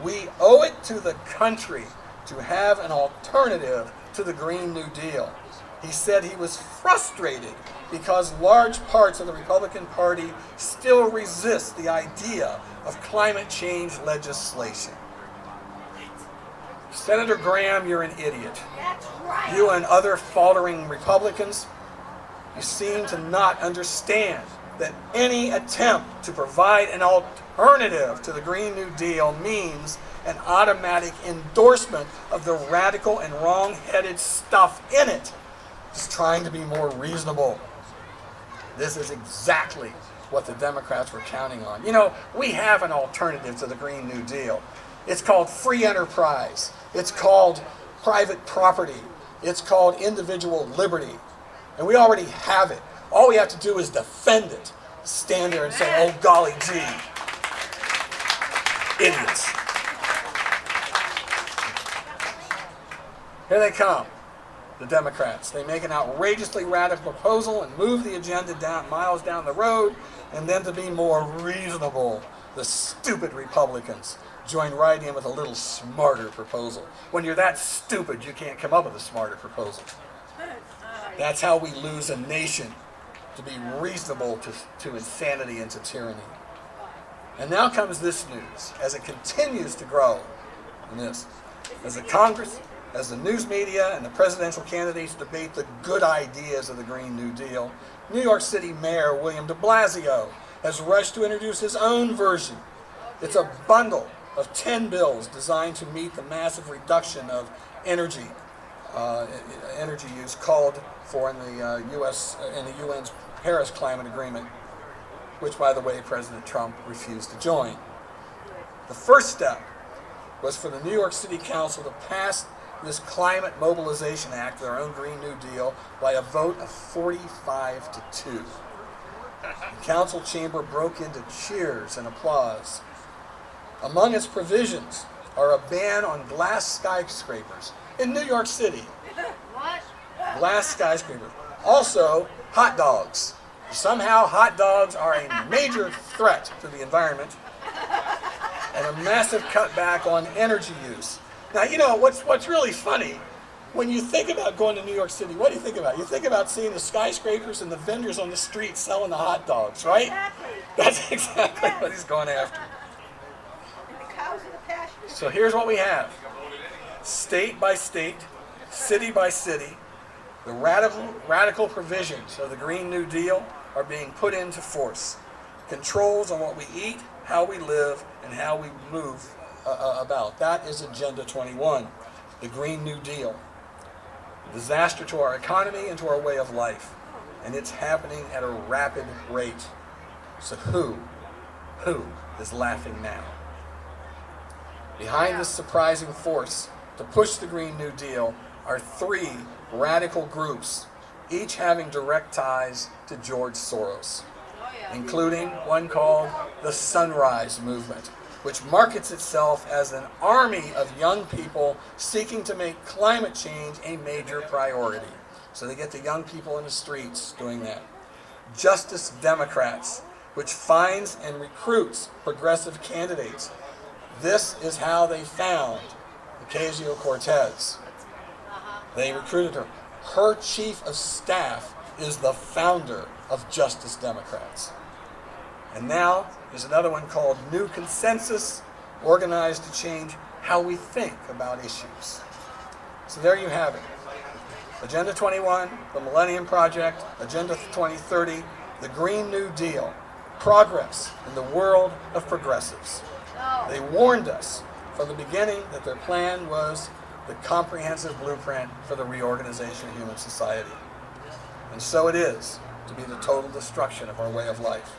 we owe it to the country to have an alternative to the Green New Deal. He said he was frustrated because large parts of the Republican Party still resist the idea of climate change legislation. Senator Graham, you're an idiot. That's right. You and other faltering Republicans, you seem to not understand that any attempt to provide an alternative to the Green New Deal means an automatic endorsement of the radical and wrong-headed stuff in it. It's trying to be more reasonable. This is exactly what the Democrats were counting on. You know, we have an alternative to the Green New Deal. It's called free enterprise. It's called private property. It's called individual liberty. And we already have it. All we have to do is defend it. Stand there and say, oh golly gee. Idiots. Here they come, the Democrats. They make an outrageously radical proposal and move the agenda miles down the road, and then to be more reasonable, the stupid Republicans join right in with a little smarter proposal. When you're that stupid, you can't come up with a smarter proposal. That's how we lose a nation, to be reasonable to insanity and to tyranny. And now comes this news, as it continues to grow in this. As the Congress, as the news media and the presidential candidates debate the good ideas of the Green New Deal, New York City Mayor William de Blasio has rushed to introduce his own version. It's a bundle of 10 bills designed to meet the massive reduction of energy use called for in the UN's Paris Climate Agreement, which, by the way, President Trump refused to join. The first step was for the New York City Council to pass this Climate Mobilization Act, their own Green New Deal, by a vote of 45-2. The council chamber broke into cheers and applause. Among its provisions are a ban on glass skyscrapers in New York City. What? Glass skyscrapers. Also, hot dogs. Somehow hot dogs are a major threat to the environment, and a massive cutback on energy use. Now, you know, what's really funny When you think about going to New York City, what do you think about? You think about seeing the skyscrapers and the vendors on the street selling the hot dogs, right? Exactly. That's exactly what he's going after. And the cows and the pastures. So here's what we have. State by state, city by city, the radical provisions of the Green New Deal are being put into force. Controls on what we eat, how we live, and how we move about. That is Agenda 21, the Green New Deal. Disaster to our economy and to our way of life. And it's happening at a rapid rate. So who is laughing now? Behind this surprising force to push the Green New Deal are three radical groups, each having direct ties to George Soros, including one called the Sunrise Movement, which markets itself as an army of young people seeking to make climate change a major priority. So they get the young people in the streets doing that. Justice Democrats, which finds and recruits progressive candidates. This is how they found Ocasio-Cortez. They recruited her. Her chief of staff is the founder of Justice Democrats. And now there's another one called New Consensus, organized to change how we think about issues. So there you have it. Agenda 21, the Millennium Project, Agenda 2030, the Green New Deal, progress in the world of progressives. They warned us from the beginning that their plan was the comprehensive blueprint for the reorganization of human society. And so it is to be the total destruction of our way of life.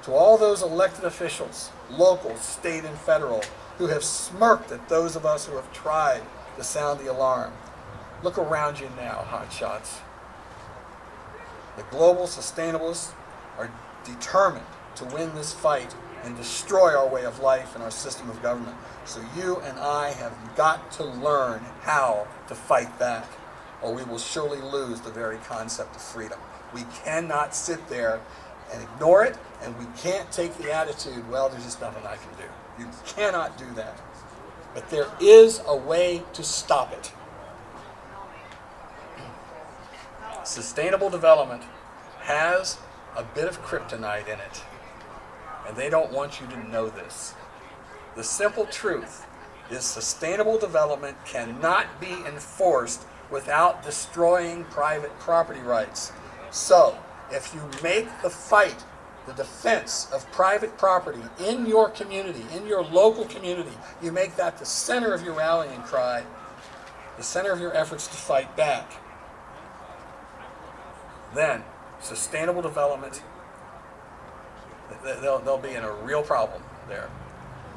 To all those elected officials, local, state, and federal, who have smirked at those of us who have tried to sound the alarm, look around you now, hotshots. The global sustainabilists are determined to win this fight and destroy our way of life and our system of government. So you and I have got to learn how to fight back, or we will surely lose the very concept of freedom. We cannot sit there and ignore it, and we can't take the attitude, well, there's just nothing I can do. You cannot do that. But there is a way to stop it. Sustainable development has a bit of kryptonite in it, and they don't want you to know this. The simple truth is sustainable development cannot be enforced without destroying private property rights. So, if you make the fight, the defense of private property in your community, in your local community, you make that the center of your rallying cry, the center of your efforts to fight back, then sustainable development, they'll be in a real problem there.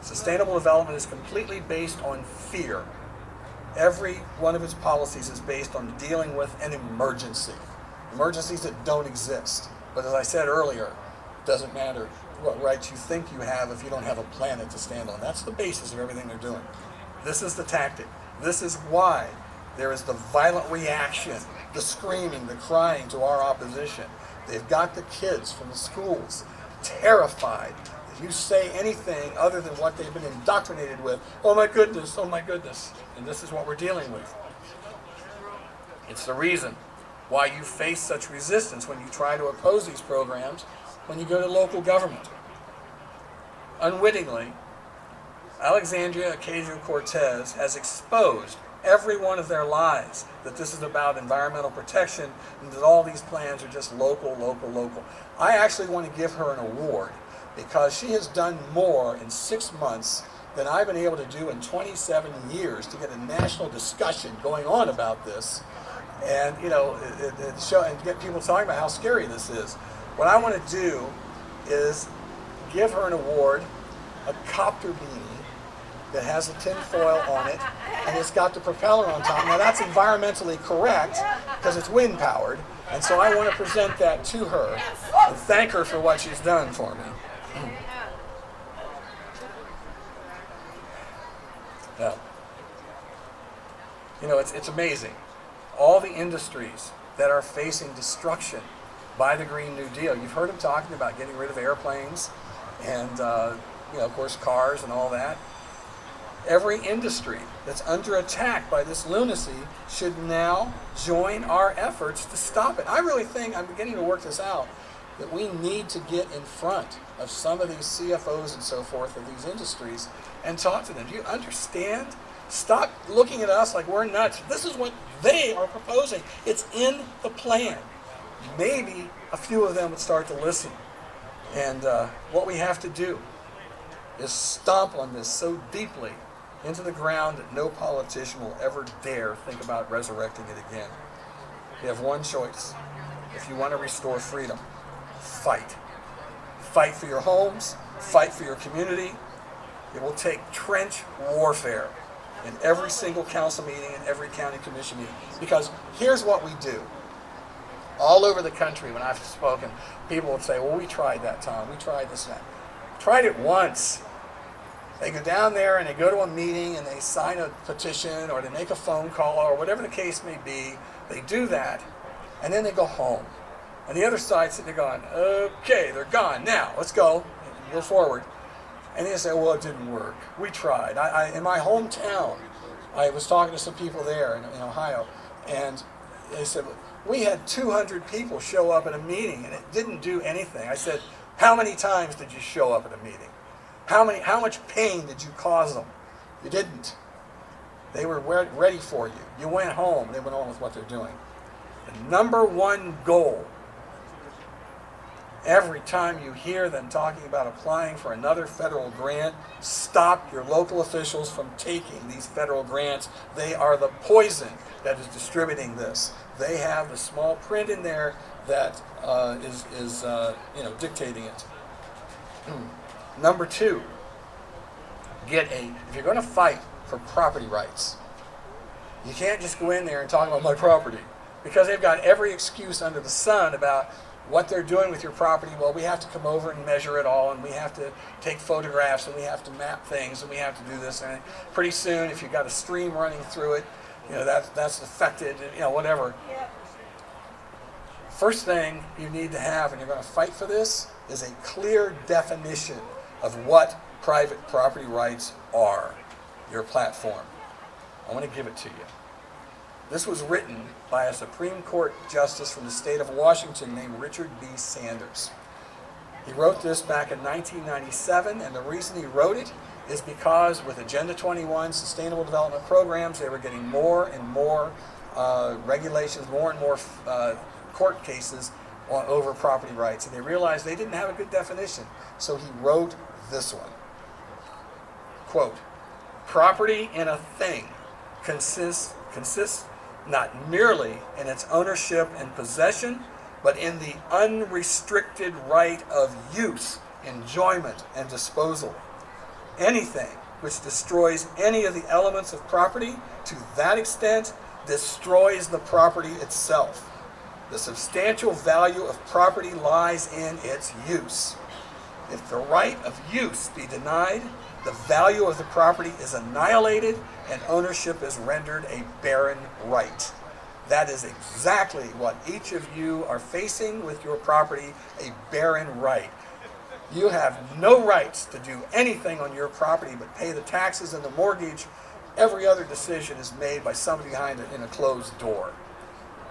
Sustainable development is completely based on fear. Every one of its policies is based on dealing with an emergency. Emergencies that don't exist. But as I said earlier, it doesn't matter what rights you think you have if you don't have a planet to stand on. That's the basis of everything they're doing. This is the tactic. This is why there is the violent reaction, the screaming, the crying to our opposition. They've got the kids from the schools terrified. If you say anything other than what they've been indoctrinated with, oh my goodness, oh my goodness. And this is what we're dealing with. It's the reason why you face such resistance when you try to oppose these programs when you go to local government. Unwittingly, Alexandria Ocasio-Cortez has exposed every one of their lies, that this is about environmental protection and that all these plans are just local, local, local. I actually want to give her an award because she has done more in 6 months than I've been able to do in 27 years to get a national discussion going on about this. And, you know, show and get people talking about how scary this is. What I want to do is give her an award, a copter beanie that has a tin foil on it, and it's got the propeller on top. Now that's environmentally correct because it's wind powered, and so I want to present that to her and thank her for what she's done for me. Yeah. You know, it's amazing. All the industries that are facing destruction by the Green New Deal. You've heard them talking about getting rid of airplanes and, you know, of course, cars and all that. Every industry that's under attack by this lunacy should now join our efforts to stop it. I really think, I'm beginning to work this out, that we need to get in front of some of these CFOs and so forth of these industries and talk to them. Do you understand? Stop looking at us like we're nuts. This is what they are proposing. It's in the plan. Maybe a few of them would start to listen. And what we have to do is stomp on this so deeply into the ground that no politician will ever dare think about resurrecting it again. You have one choice. If you want to restore freedom, fight. Fight for your homes, fight for your community. It will take trench warfare in every single council meeting and every county commission meeting. Because here's what we do. All over the country, when I've spoken, people would say, well, we tried that, Tom. We tried this and that. Tried it once. They go down there and they go to a meeting and they sign a petition or they make a phone call or whatever the case may be. They do that and then they go home. And the other side sitting there going, okay, they're gone. Now, let's go. Go forward. And they say, well, it didn't work. We tried. In my hometown, I was talking to some people there in Ohio, and they said, we had 200 people show up at a meeting and it didn't do anything. I said, how many times did you show up at a meeting? How much pain did you cause them? You didn't. They were ready for you. You went home. They went on with what they're doing. The number one goal, every time you hear them talking about applying for another federal grant, stop your local officials from taking these federal grants. They are the poison that is distributing this. They have the small print in there that is dictating it. Number two, if you're going to fight for property rights, you can't just go in there and talk about my property, because they've got every excuse under the sun about what they're doing with your property. Well, we have to come over and measure it all, and we have to take photographs, and we have to map things, and we have to do this. And pretty soon, if you've got a stream running through it, that's affected, whatever. Yep. First thing you need to have, and you're going to fight for this, is a clear definition of what private property rights are, your platform. I want to give it to you. This was written by a Supreme Court justice from the state of Washington named Richard B. Sanders. He wrote this back in 1997, and the reason he wrote it is because with Agenda 21 Sustainable Development Programs, they were getting more and more regulations, more and more court cases over property rights, and they realized they didn't have a good definition. So he wrote this one. Quote, property in a thing consists not merely in its ownership and possession, but in the unrestricted right of use, enjoyment, and disposal. Anything which destroys any of the elements of property to that extent destroys the property itself. The substantial value of property lies in its use. If the right of use be denied, the value of the property is annihilated and ownership is rendered a barren right. That is exactly what each of you are facing with your property, a barren right. You have no rights to do anything on your property but pay the taxes and the mortgage. Every other decision is made by somebody behind it in a closed door.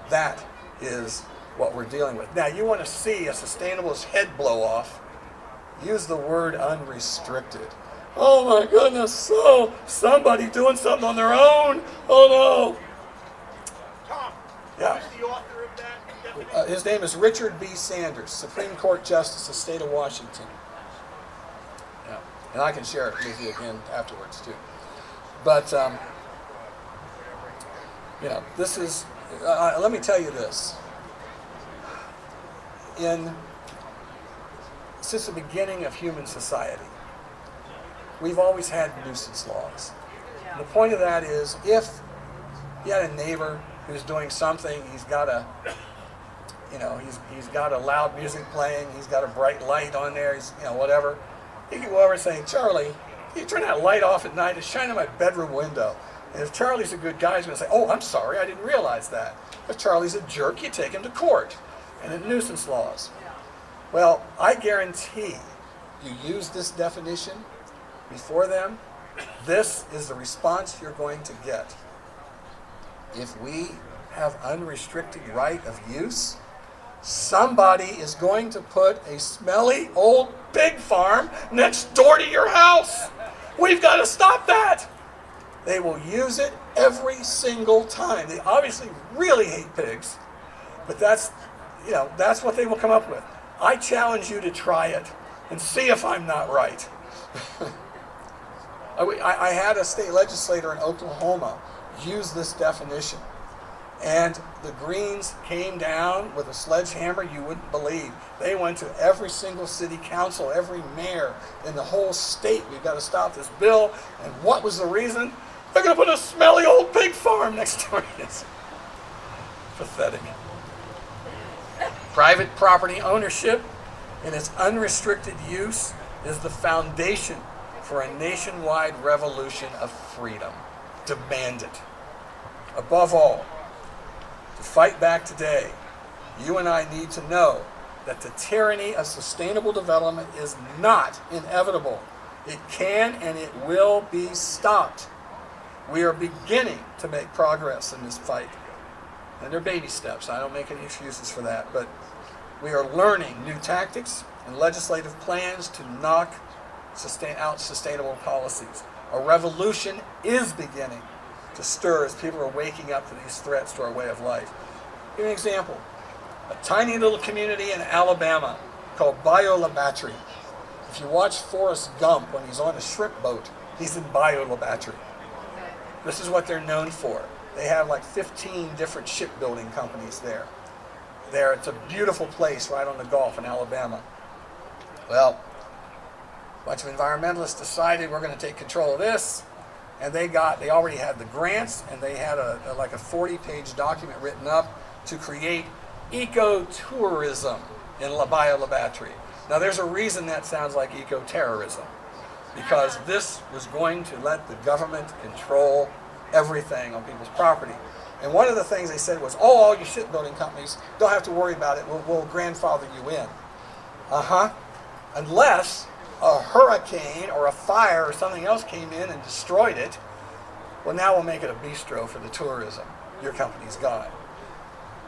That is what we're dealing with. Now, you want to see a sustainablest head blow off, use the word unrestricted. Oh my goodness, so somebody doing something on their own? Oh no. Tom, Yeah. who's the author of that definition? His name is Richard B. Sanders, Supreme Court Justice of the state of Washington. Yeah. And I can share it with you again afterwards too. But, this is, let me tell you this. Since the beginning of human society, we've always had nuisance laws. And the point of that is, if you had a neighbor who's doing something, he's got a loud music playing, he's got a bright light on there, he's, whatever. You can go over and say, Charlie, can you turn that light off at night? It's shining in my bedroom window. And if Charlie's a good guy, he's going to say, oh, I'm sorry, I didn't realize that. If Charlie's a jerk, you take him to court. And in nuisance laws. Well, I guarantee you use this definition before them, This is the response you're going to get. If we have unrestricted right of use, somebody is going to put a smelly old pig farm next door to your house. We've got to stop that. They will use it every single time. They obviously really hate pigs, but that's what they will come up with. I challenge you to try it and see if I'm not right. I had a state legislator in Oklahoma use this definition. And the Greens came down with a sledgehammer you wouldn't believe. They went to every single city council, every mayor in the whole state. We've got to stop this bill. And what was the reason? They're going to put a smelly old pig farm next door. It's pathetic. Private property ownership and its unrestricted use is the foundation for a nationwide revolution of freedom. Demand it. Above all, to fight back today, you and I need to know that the tyranny of sustainable development is not inevitable. It can and it will be stopped. We are beginning to make progress in this fight. And they're baby steps. I don't make any excuses for that. But we are learning new tactics and legislative plans to knock out sustainable policies. A revolution is beginning to stir as people are waking up to these threats to our way of life. Give you an example. A tiny little community in Alabama called Biola Battery. If you watch Forrest Gump when he's on a shrimp boat, he's in Biola Battery. This is what they're known for. They have like 15 different shipbuilding companies there. It's a beautiful place right on the Gulf in Alabama. Well, a bunch of environmentalists decided we're going to take control of this. And they already had the grants, and they had a 40-page document written up to create ecotourism in Biola Battery. Now, there's a reason that sounds like eco-terrorism, because this was going to let the government control everything on people's property. And one of the things they said was, all you shipbuilding companies don't have to worry about it. We'll grandfather you in. Unless a hurricane or a fire or something else came in and destroyed it, well, now we'll make it a bistro for the tourism. Your company's gone.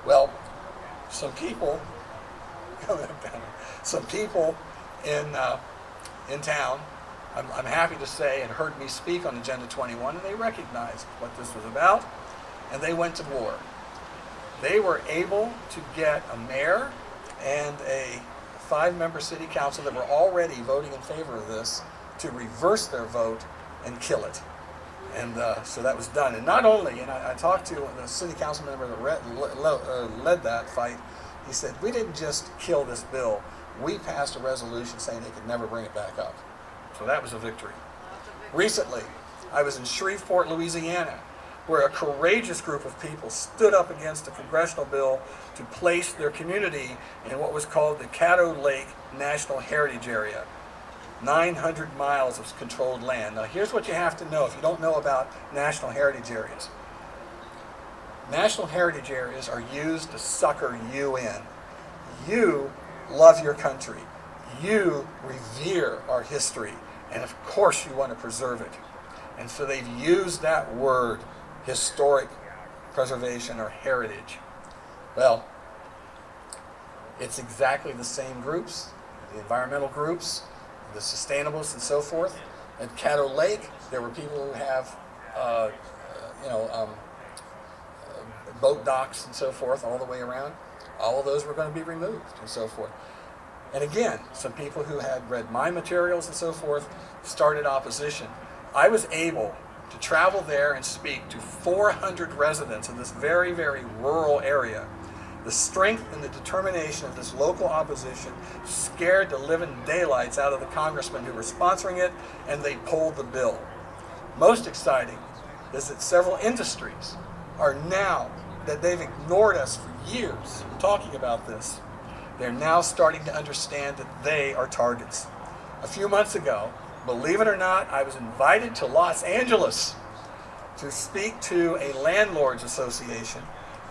Well, some people in town, I'm happy to say, and heard me speak on Agenda 21, and they recognized what this was about, and they went to war. They were able to get a mayor and a 5-member city council that were already voting in favor of this to reverse their vote and kill it. And so that was done. And not only, and I talked to the city council member that led that fight, he said, we didn't just kill this bill, we passed a resolution saying they could never bring it back up. So that was a victory. Recently, I was in Shreveport, Louisiana, where a courageous group of people stood up against a congressional bill to place their community in what was called the Caddo Lake National Heritage Area. 900 miles of controlled land. Now here's what you have to know if you don't know about national heritage areas. National heritage areas are used to sucker you in. You love your country. You revere our history. And of course you want to preserve it. And so they've used that word, historic preservation or heritage. Well, it's exactly the same groups, the environmental groups, the sustainables and so forth. At Caddo Lake, there were people who have, boat docks and so forth all the way around. All of those were going to be removed and so forth. And again, some people who had read my materials and so forth started opposition. I was able to travel there and speak to 400 residents in this very, very rural area. The strength and the determination of this local opposition scared the living daylights out of the congressmen who were sponsoring it, and they pulled the bill. Most exciting is that several industries are now, that they've ignored us for years talking about this, they're now starting to understand that they are targets. A few months ago, believe it or not, I was invited to Los Angeles to speak to a landlords association.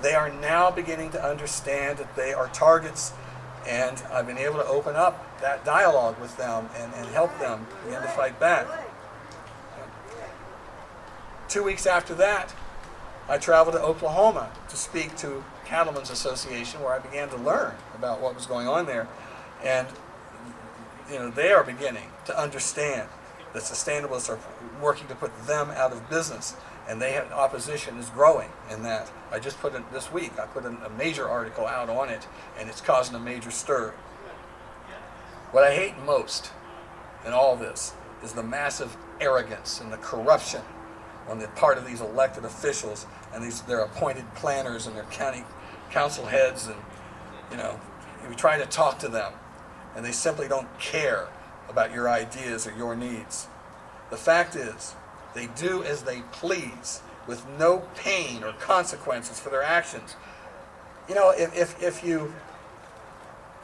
They are now beginning to understand that they are targets, and I've been able to open up that dialogue with them and help them begin to fight back. 2 weeks after that, I traveled to Oklahoma to speak to Cattlemen's Association, where I began to learn about what was going on there. And they are beginning to understand that sustainabilists are working to put them out of business, and opposition is growing in that. I just put it this week. I put a major article out on it, and it's causing a major stir. What I hate most in all this is the massive arrogance and the corruption on the part of these elected officials and their appointed planners and their county council heads, and you try to talk to them and they simply don't care about your ideas or your needs. The fact is, they do as they please with no pain or consequences for their actions. If you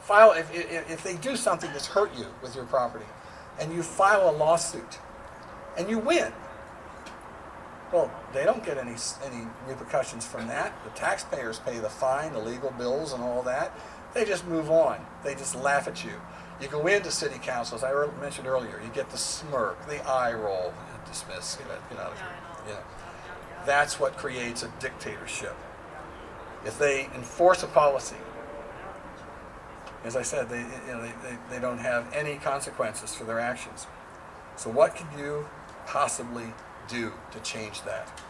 file, if they do something that's hurt you with your property, and you file a lawsuit, and you win, well, they don't get any repercussions from that. The taxpayers pay the fine, the legal bills, and all that. They just move on. They just laugh at you. You go into city council, as I mentioned earlier, you get the smirk, the eye roll, dismiss. That's what creates a dictatorship. If they enforce a policy, as I said, they don't have any consequences for their actions. So what can you possibly do to change that?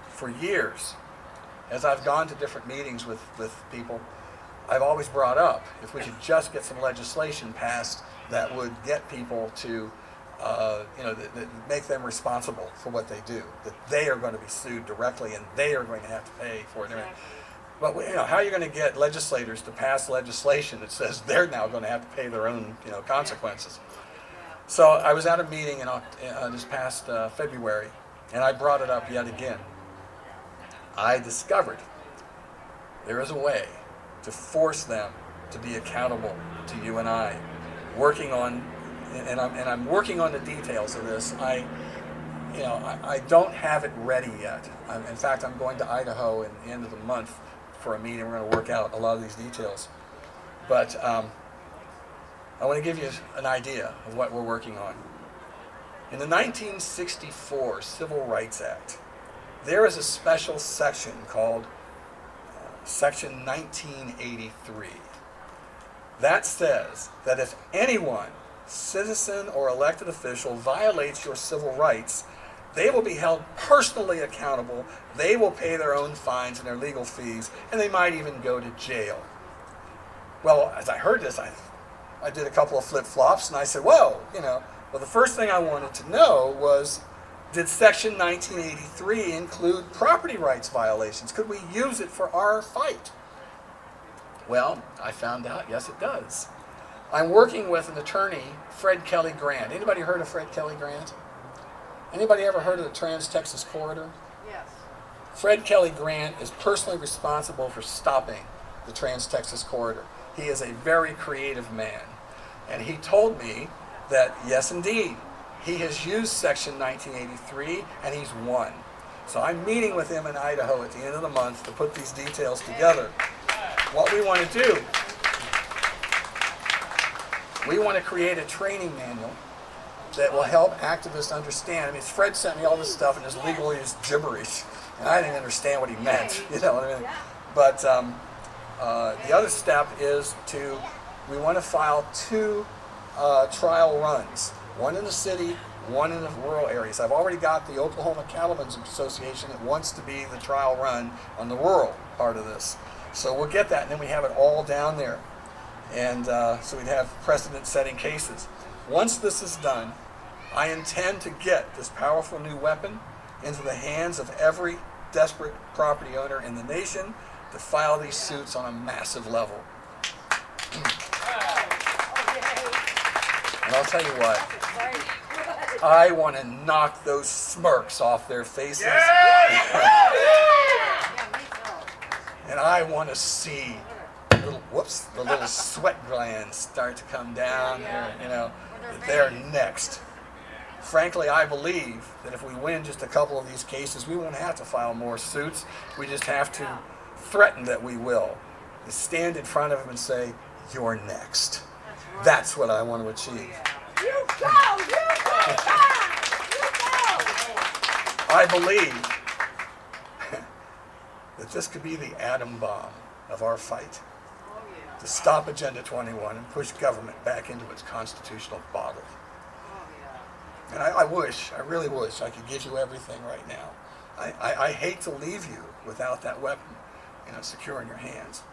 For years, as I've gone to different meetings with people, I've always brought up, if we could just get some legislation passed that would get people to, that make them responsible for what they do, that they are going to be sued directly and they are going to have to pay for it. But how are you going to get legislators to pass legislation that says they're now going to have to pay their own consequences? So I was at a meeting in this past February, and I brought it up yet again. I discovered there is a way to force them to be accountable to you and I. Working on, and I'm working on the details of this. I don't have it ready yet. In fact, I'm going to Idaho in the end of the month for a meeting. We're going to work out a lot of these details. But I want to give you an idea of what we're working on. In the 1964 Civil Rights Act, there is a special section called Section 1983. That says that if anyone, citizen or elected official, violates your civil rights, they will be held personally accountable, they will pay their own fines and their legal fees, and they might even go to jail. Well, as I heard this, I did a couple of flip-flops, and I said, well, the first thing I wanted to know was, did Section 1983 include property rights violations? Could we use it for our fight? Well, I found out, yes, it does. I'm working with an attorney, Fred Kelly Grant. Anybody heard of Fred Kelly Grant? Anybody ever heard of the Trans-Texas Corridor? Yes. Fred Kelly Grant is personally responsible for stopping the Trans-Texas Corridor. He is a very creative man. And he told me that, yes, indeed, he has used Section 1983, and he's won. So I'm meeting with him in Idaho at the end of the month to put these details together. What we want to do, we want to create a training manual that will help activists understand. I mean, Fred sent me all this stuff, and his legally is gibberish, and I didn't understand what he meant. But the other step is we want to file 2 trial runs. One in the city, one in the rural areas. I've already got the Oklahoma Cattlemen's Association that wants to be the trial run on the rural part of this. So we'll get that, and then we have it all down there. And so we'd have precedent-setting cases. Once this is done, I intend to get this powerful new weapon into the hands of every desperate property owner in the nation to file these suits on a massive level. And I'll tell you what, I want to knock those smirks off their faces. And I want to see the little sweat glands start to come down. They're next. Frankly, I believe that if we win just a couple of these cases, we won't have to file more suits. We just have to threaten that we will. Stand in front of them and say, "You're next." That's what I want to achieve. You go! You go! You go! I believe that this could be the atom bomb of our fight Oh, yeah. to stop Agenda 21 and push government back into its constitutional bottle. Oh, yeah. And I really wish I could give you everything right now. I hate to leave you without that weapon, secure in your hands.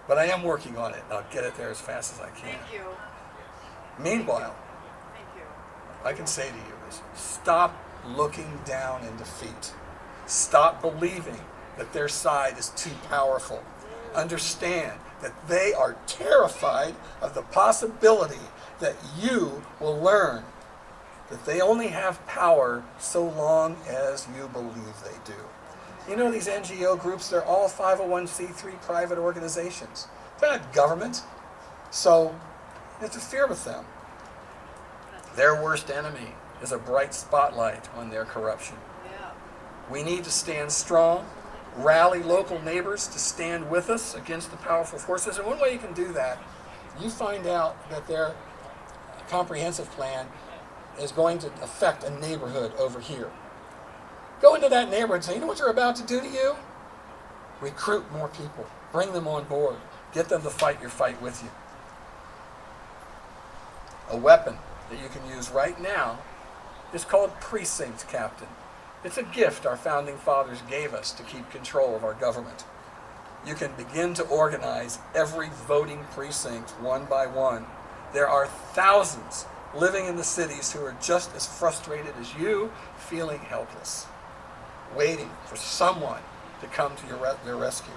But I am working on it, and I'll get it there as fast as I can. Thank you. Meanwhile, Thank you. I can say to you is stop looking down in defeat. Stop believing that their side is too powerful. Understand that they are terrified of the possibility that you will learn that they only have power so long as you believe they do. You know, these NGO groups, they're all 501c3 private organizations. They're not government. So interfere with them. Their worst enemy is a bright spotlight on their corruption. Yeah. We need to stand strong, rally local neighbors to stand with us against the powerful forces. And one way you can do that, you find out that their comprehensive plan is going to affect a neighborhood over here. Go into that neighborhood and say, you know what they're about to do to you? Recruit more people. Bring them on board. Get them to fight your fight with you. A weapon that you can use right now is called Precinct Captain. It's a gift our founding fathers gave us to keep control of our government. You can begin to organize every voting precinct one by one. There are thousands living in the cities who are just as frustrated as you, feeling helpless, waiting for someone to come to their rescue.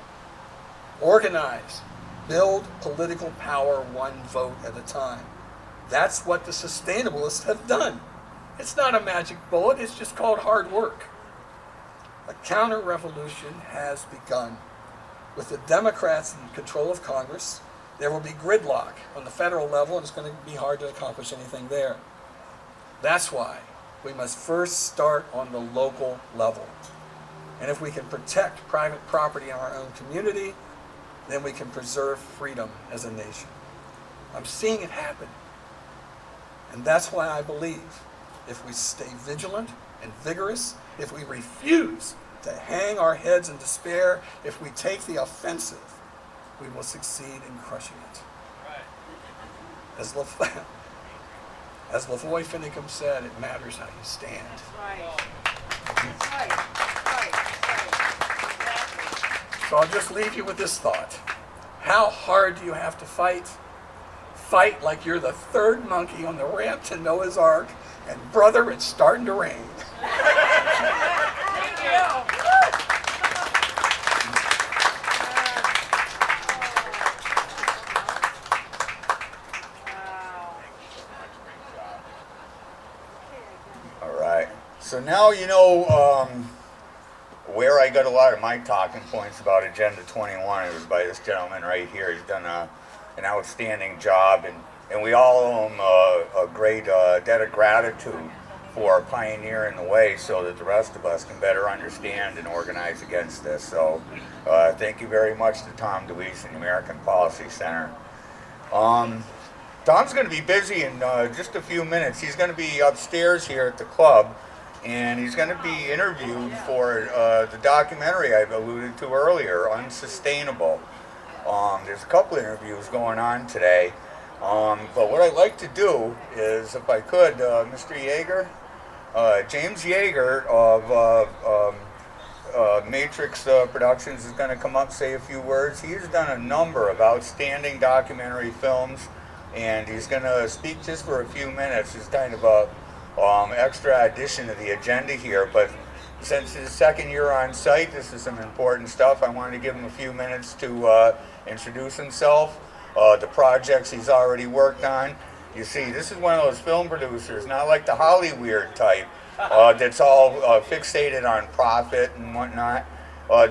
Organize, build political power one vote at a time. That's what the sustainabilists have done. It's not a magic bullet, it's just called hard work. A counter-revolution has begun. With the Democrats in control of Congress, there will be gridlock on the federal level, and it's going to be hard to accomplish anything there. That's why we must first start on the local level. And if we can protect private property in our own community, then we can preserve freedom as a nation. I'm seeing it happen. And that's why I believe if we stay vigilant and vigorous, if we refuse to hang our heads in despair, if we take the offensive, we will succeed in crushing it. As LaVoy Finicum said, it matters how you stand. Right. That's right. Right. Exactly. So I'll just leave you with this thought. How hard do you have to fight? Fight like you're the third monkey on the ramp to Noah's Ark, and brother, it's starting to rain. Thank you. All right. So now you know where I got a lot of my talking points about Agenda 21. It was by this gentleman right here. He's done an outstanding job, and we all owe him a great debt of gratitude for pioneering the way so that the rest of us can better understand and organize against this. So thank you very much to Tom DeWeese and the American Policy Center. Tom's going to be busy in just a few minutes. He's going to be upstairs here at the club, and he's going to be interviewed for the documentary I alluded to earlier, Unsustainable. There's a couple interviews going on today, but what I'd like to do is, if I could, Mr. Jaeger, James Jaeger of Matrix Productions is going to come up, say a few words. He's done a number of outstanding documentary films, and he's going to speak just for a few minutes. It's kind of a extra addition to the agenda here, but since his second year on site, this is some important stuff. I wanted to give him a few minutes to introduce himself, the projects he's already worked on. You see, this is one of those film producers, not like the Hollyweird type, that's all fixated on profit and whatnot.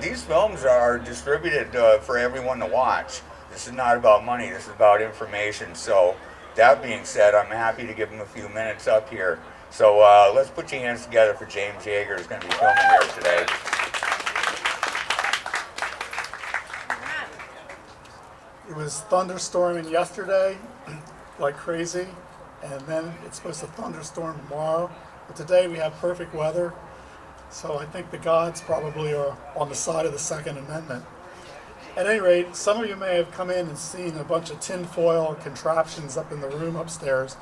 These films are distributed for everyone to watch. This is not about money, this is about information. So that being said, I'm happy to give him a few minutes up here. So let's put your hands together for James Jaeger, who's going to be filming here today. It was thunderstorming yesterday like crazy, and then it's supposed to thunderstorm tomorrow. But today we have perfect weather. So I think the gods probably are on the side of the Second Amendment. At any rate, some of you may have come in and seen a bunch of tinfoil contraptions up in the room upstairs.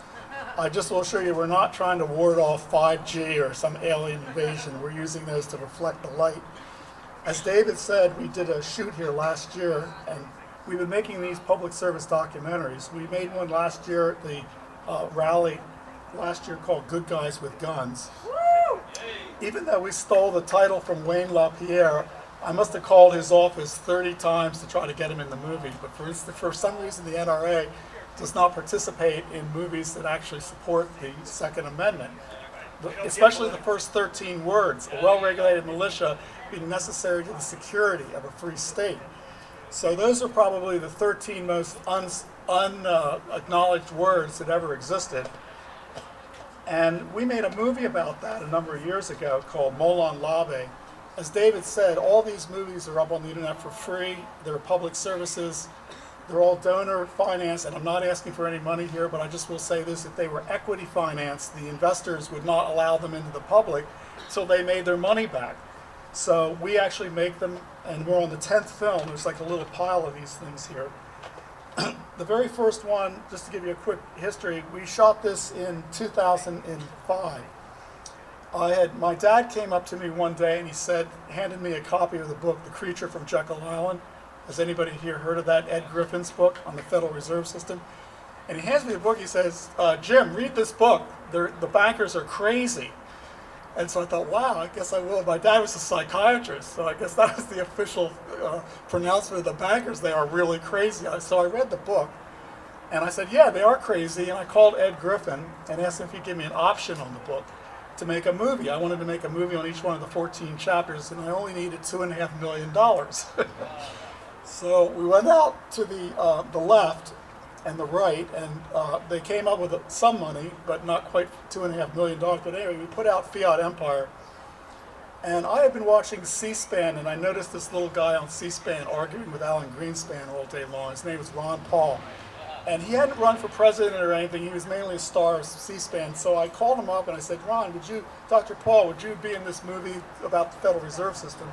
I just will show you we're not trying to ward off 5G or some alien invasion. We're using those to reflect the light. As David said, we did a shoot here last year, and we've been making these public service documentaries. We made one last year at the rally last year called Good Guys with Guns. Even though we stole the title from Wayne LaPierre, I must have called his office 30 times to try to get him in the movie. But for some reason, the NRA does not participate in movies that actually support the Second Amendment, especially the first 13 words, a well-regulated militia being necessary to the security of a free state. So those are probably the 13 most unacknowledged words that ever existed. And we made a movie about that a number of years ago called Molon Labe. As David said, all these movies are up on the internet for free. They're public services. They're all donor financed, and I'm not asking for any money here, but I just will say this: if they were equity financed, the investors would not allow them into the public until they made their money back. So we actually make them, and we're on the 10th film. There's like a little pile of these things here. The very first one, just to give you a quick history, we shot this in 2005. My dad came up to me one day and he handed me a copy of the book, The Creature from Jekyll Island. Has anybody here heard of that? Ed Griffin's book on the Federal Reserve System. And he hands me the book. He says, Jim, read this book. The bankers are crazy. And so I thought, wow, I guess I will. My dad was a psychiatrist, so I guess that was the official pronouncement of the bankers. They are really crazy. So I read the book, and I said, yeah, they are crazy. And I called Ed Griffin and asked him if he'd give me an option on the book to make a movie. I wanted to make a movie on each one of the 14 chapters, and I only needed $2.5 million. So we went out to the left and the right, and they came up with some money, but not quite $2.5 million. But anyway, we put out Fiat Empire. And I had been watching C-SPAN, and I noticed this little guy on C-SPAN arguing with Alan Greenspan all day long. His name was Ron Paul. And he hadn't run for president or anything. He was mainly a star of C-SPAN. So I called him up and I said, Ron, Dr. Paul, would you be in this movie about the Federal Reserve System?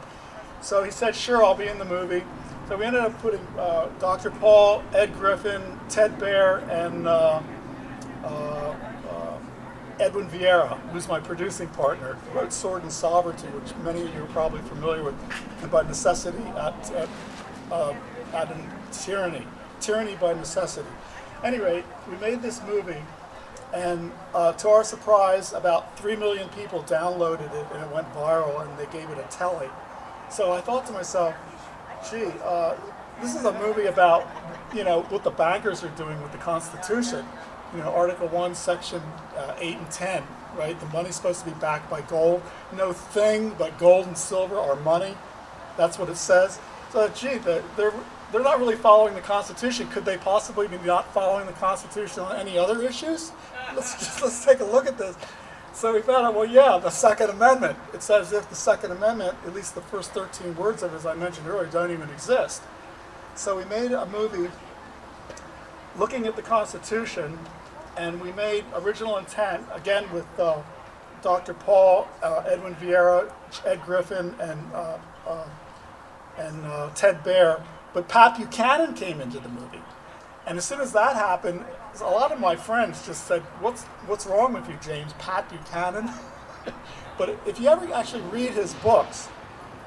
So he said, sure, I'll be in the movie. So we ended up putting Dr. Paul, Ed Griffin, Ted Baer, and Edwin Vieira, who's my producing partner, who wrote Sword and Sovereignty, which many of you are probably familiar with, and by necessity at tyranny by necessity. Anyway, we made this movie, and to our surprise, about 3 million people downloaded it, and it went viral, and they gave it a telly. So I thought to myself, gee, this is a movie about, what the bankers are doing with the Constitution. Article 1, Section 8 and 10, right? The money's supposed to be backed by gold. No thing but gold and silver are money. That's what it says. So, gee, they're not really following the Constitution. Could they possibly be not following the Constitution on any other issues? Let's take a look at this. So we found out, well, yeah, the Second Amendment. It's as if the Second Amendment, at least the first 13 words of it, as I mentioned earlier, don't even exist. So we made a movie looking at the Constitution, and we made Original Intent, again with Dr. Paul, Edwin Vieira, Ed Griffin, and Ted Baer. But Pat Buchanan came into the movie. And as soon as that happened, a lot of my friends just said, what's wrong with you, James? Pat Buchanan? But if you ever actually read his books,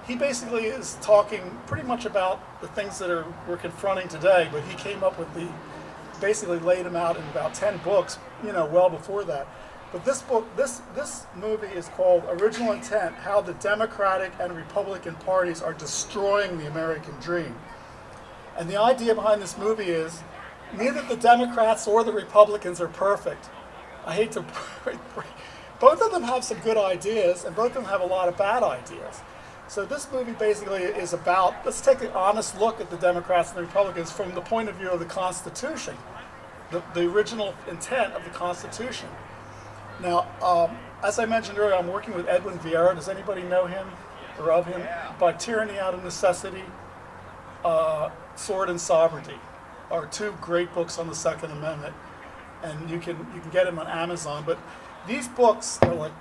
he basically is talking pretty much about the things that we're confronting today, but he came up with basically laid them out in about 10 books, well before that. But this movie is called Original Intent: How the Democratic and Republican Parties Are Destroying the American Dream. And the idea behind this movie is neither the Democrats or the Republicans are perfect. I hate to both of them have some good ideas, and both of them have a lot of bad ideas. So this movie basically is about, let's take an honest look at the Democrats and the Republicans from the point of view of the Constitution, the original intent of the Constitution. Now, as I mentioned earlier, I'm working with Edwin Vieira. Does anybody know him or of him? By Tyranny Out of Necessity, Sword and Sovereignty are two great books on the Second Amendment, and you can get them on Amazon. But these books are like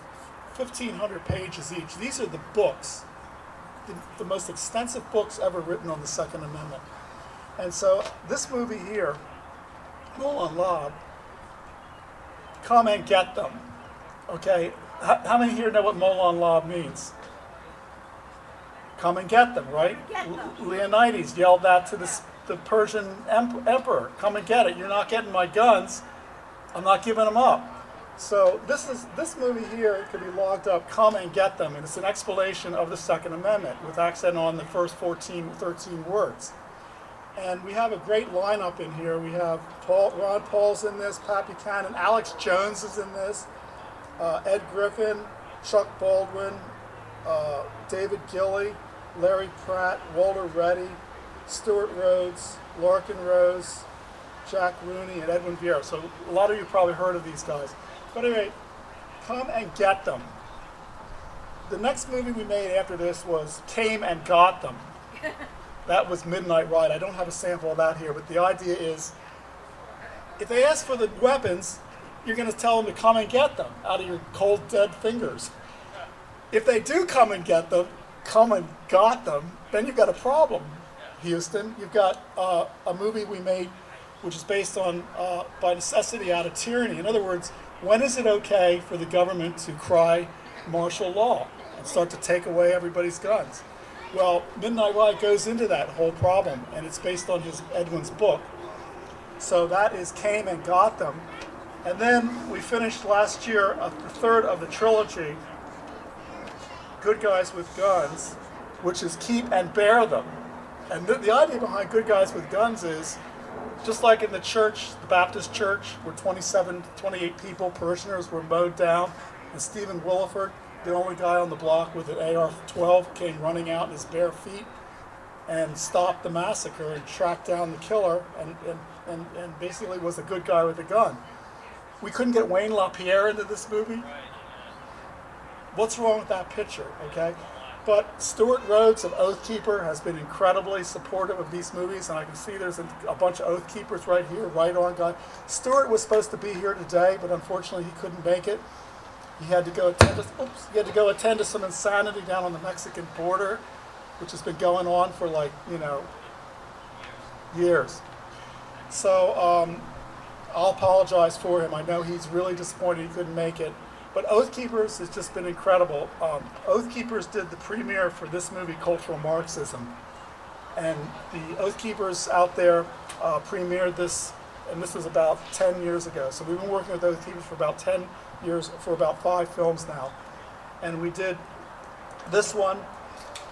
1,500 pages each. These are the books, the most extensive books ever written on the Second Amendment. And so this movie here, Mulholland Lob, come and get them. Okay, how many here know what Mulholland Lob means? Come and get them, right? Get them. Leonidas yelled that to the Persian emperor. Come and get it. You're not getting my guns. I'm not giving them up. So this movie here could be logged up, Come and Get Them, and it's an explanation of the Second Amendment with accent on the first 13 words. And we have a great lineup in here. We have Ron Paul's in this, Pat Buchanan, Alex Jones is in this, Ed Griffin, Chuck Baldwin, David Gilley, Larry Pratt, Walter Reddy, Stuart Rhodes, Larkin Rose, Jack Rooney, and Edwin Vieira. So a lot of you probably heard of these guys. But anyway, Come and Get Them. The next movie we made after this was Came and Got Them. That was Midnight Ride. I don't have a sample of that here, but the idea is, if they ask for the weapons, you're going to tell them to come and get them out of your cold, dead fingers. If they do come and get them, come and got them, then you've got a problem, Houston. You've got a movie we made which is based on, by necessity, out of tyranny. In other words, when is it okay for the government to cry martial law and start to take away everybody's guns? Well, Midnight Ride goes into that whole problem, and it's based on Edwin's book. So that is Came and Got Them. And then we finished last year the third of the trilogy, Good Guys with Guns, which is Keep and Bear Them. And the idea behind Good Guys with Guns is, just like in the church, the Baptist church, where 28 people, parishioners, were mowed down, and Stephen Williford, the only guy on the block with an AR-12, came running out in his bare feet and stopped the massacre and tracked down the killer and basically was a good guy with a gun. We couldn't get Wayne LaPierre into this movie. What's wrong with that picture, okay? But Stuart Rhodes of Oath Keeper has been incredibly supportive of these movies, and I can see there's a bunch of Oath Keepers right here, right on guy. Stuart was supposed to be here today, but unfortunately he couldn't make it. He had to go attend to some insanity down on the Mexican border, which has been going on for years. So I'll apologize for him. I know he's really disappointed he couldn't make it. But Oath Keepers has just been incredible. Oath Keepers did the premiere for this movie, Cultural Marxism. And the Oath Keepers out there premiered this, and this was about 10 years ago. So we've been working with Oath Keepers for about 10 years, for about 5 films now. And we did this one.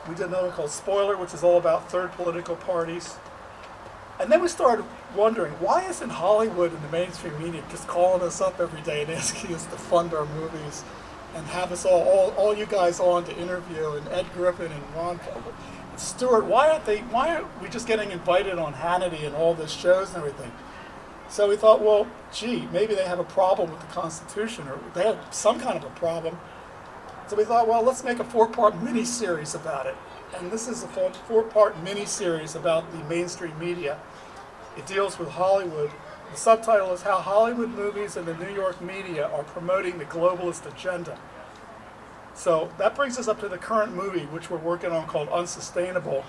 We did another one called Spoiler, which is all about third political parties. And then we started wondering, why isn't Hollywood and the mainstream media just calling us up every day and asking us to fund our movies and have us all you guys on to interview, and Ed Griffin and Ron Stewart, why aren't we just getting invited on Hannity and all these shows and everything? So we thought, well, gee, maybe they have a problem with the Constitution, or they have some kind of a problem. So we thought, well, let's make a 4-part mini-series about it. And this is a 4-part mini-series about the mainstream media. It deals with Hollywood. The subtitle is How Hollywood Movies and the New York Media Are Promoting the Globalist Agenda. So that brings us up to the current movie, which we're working on, called Unsustainable.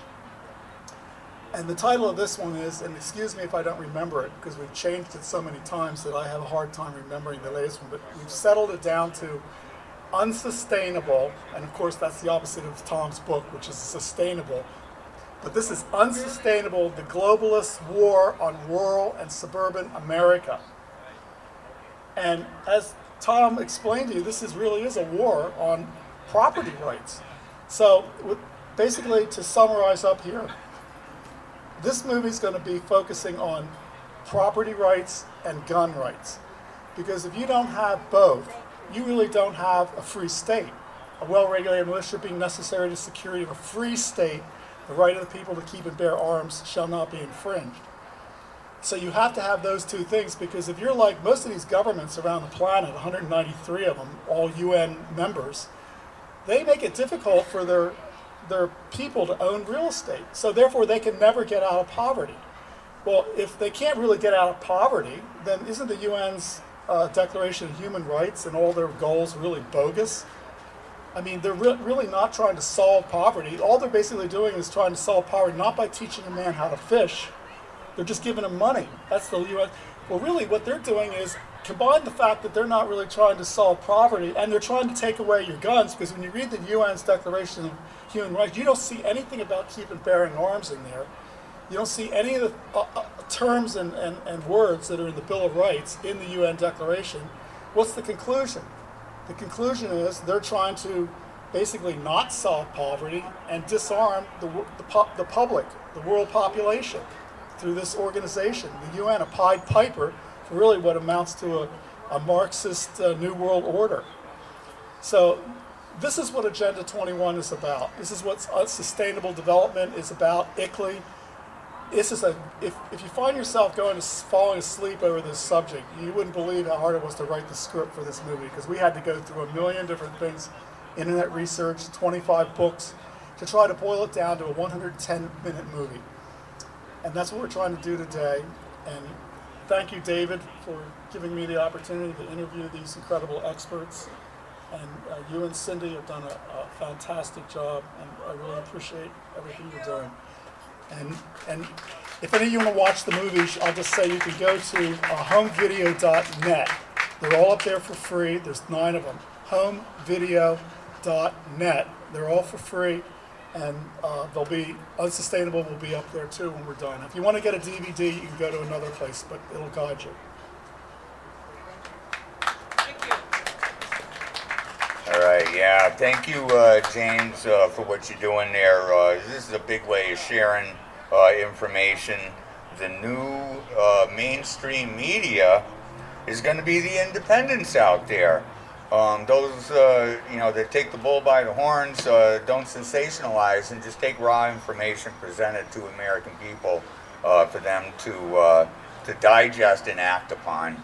And the title of this one is, and excuse me if I don't remember it, because we've changed it so many times that I have a hard time remembering the latest one, but we've settled it down to Unsustainable, and of course that's the opposite of Tom's book, which is sustainable. But this is Unsustainable, the Globalist War on Rural and Suburban America. And as Tom explained to you, this really is a war on property rights. So basically, to summarize up here, this movie is going to be focusing on property rights and gun rights. Because if you don't have both, you really don't have a free state. A well-regulated militia being necessary to security of a free state, the right of the people to keep and bear arms shall not be infringed. So you have to have those two things, because if you're like most of these governments around the planet, 193 of them, all UN members, they make it difficult for their people to own real estate. So therefore they can never get out of poverty. Well, if they can't really get out of poverty, then isn't the UN's Declaration of Human Rights and all their goals really bogus? I mean, they're really not trying to solve poverty. All they're basically doing is trying to solve poverty, not by teaching a man how to fish. They're just giving him money. That's the U.S. Well, really, what they're doing is combine the fact that they're not really trying to solve poverty, and they're trying to take away your guns, because when you read the UN's Declaration of Human Rights, you don't see anything about keeping bearing arms in there. You don't see any of the terms and words that are in the Bill of Rights in the UN Declaration. What's the conclusion? The conclusion is they're trying to basically not solve poverty and disarm the public, the world population, through this organization, the UN, a Pied Piper, for really what amounts to a Marxist New World Order. So this is what Agenda 21 is about. This is what sustainable development is about, ICLEI. This is if you find yourself falling asleep over this subject, you wouldn't believe how hard it was to write the script for this movie, because we had to go through a million different things, internet research, 25 books, to try to boil it down to a 110-minute movie. And that's what we're trying to do today. And thank you, David, for giving me the opportunity to interview these incredible experts. And you and Cindy have done a fantastic job, and I really appreciate everything you're doing. And if any of you want to watch the movies, I'll just say you can go to homevideo.net. They're all up there for free. There's 9 of them. Homevideo.net. They're all for free, and they'll be Unsustainable will be up there too when we're done. If you want to get a DVD, you can go to another place, but it'll guide you. Thank you. All right, yeah. Thank you, James, for what you're doing there. This is a big way of sharing information. The new mainstream media is going to be the independents out there. Those, that take the bull by the horns, don't sensationalize, and just take raw information presented to American people for them to digest and act upon.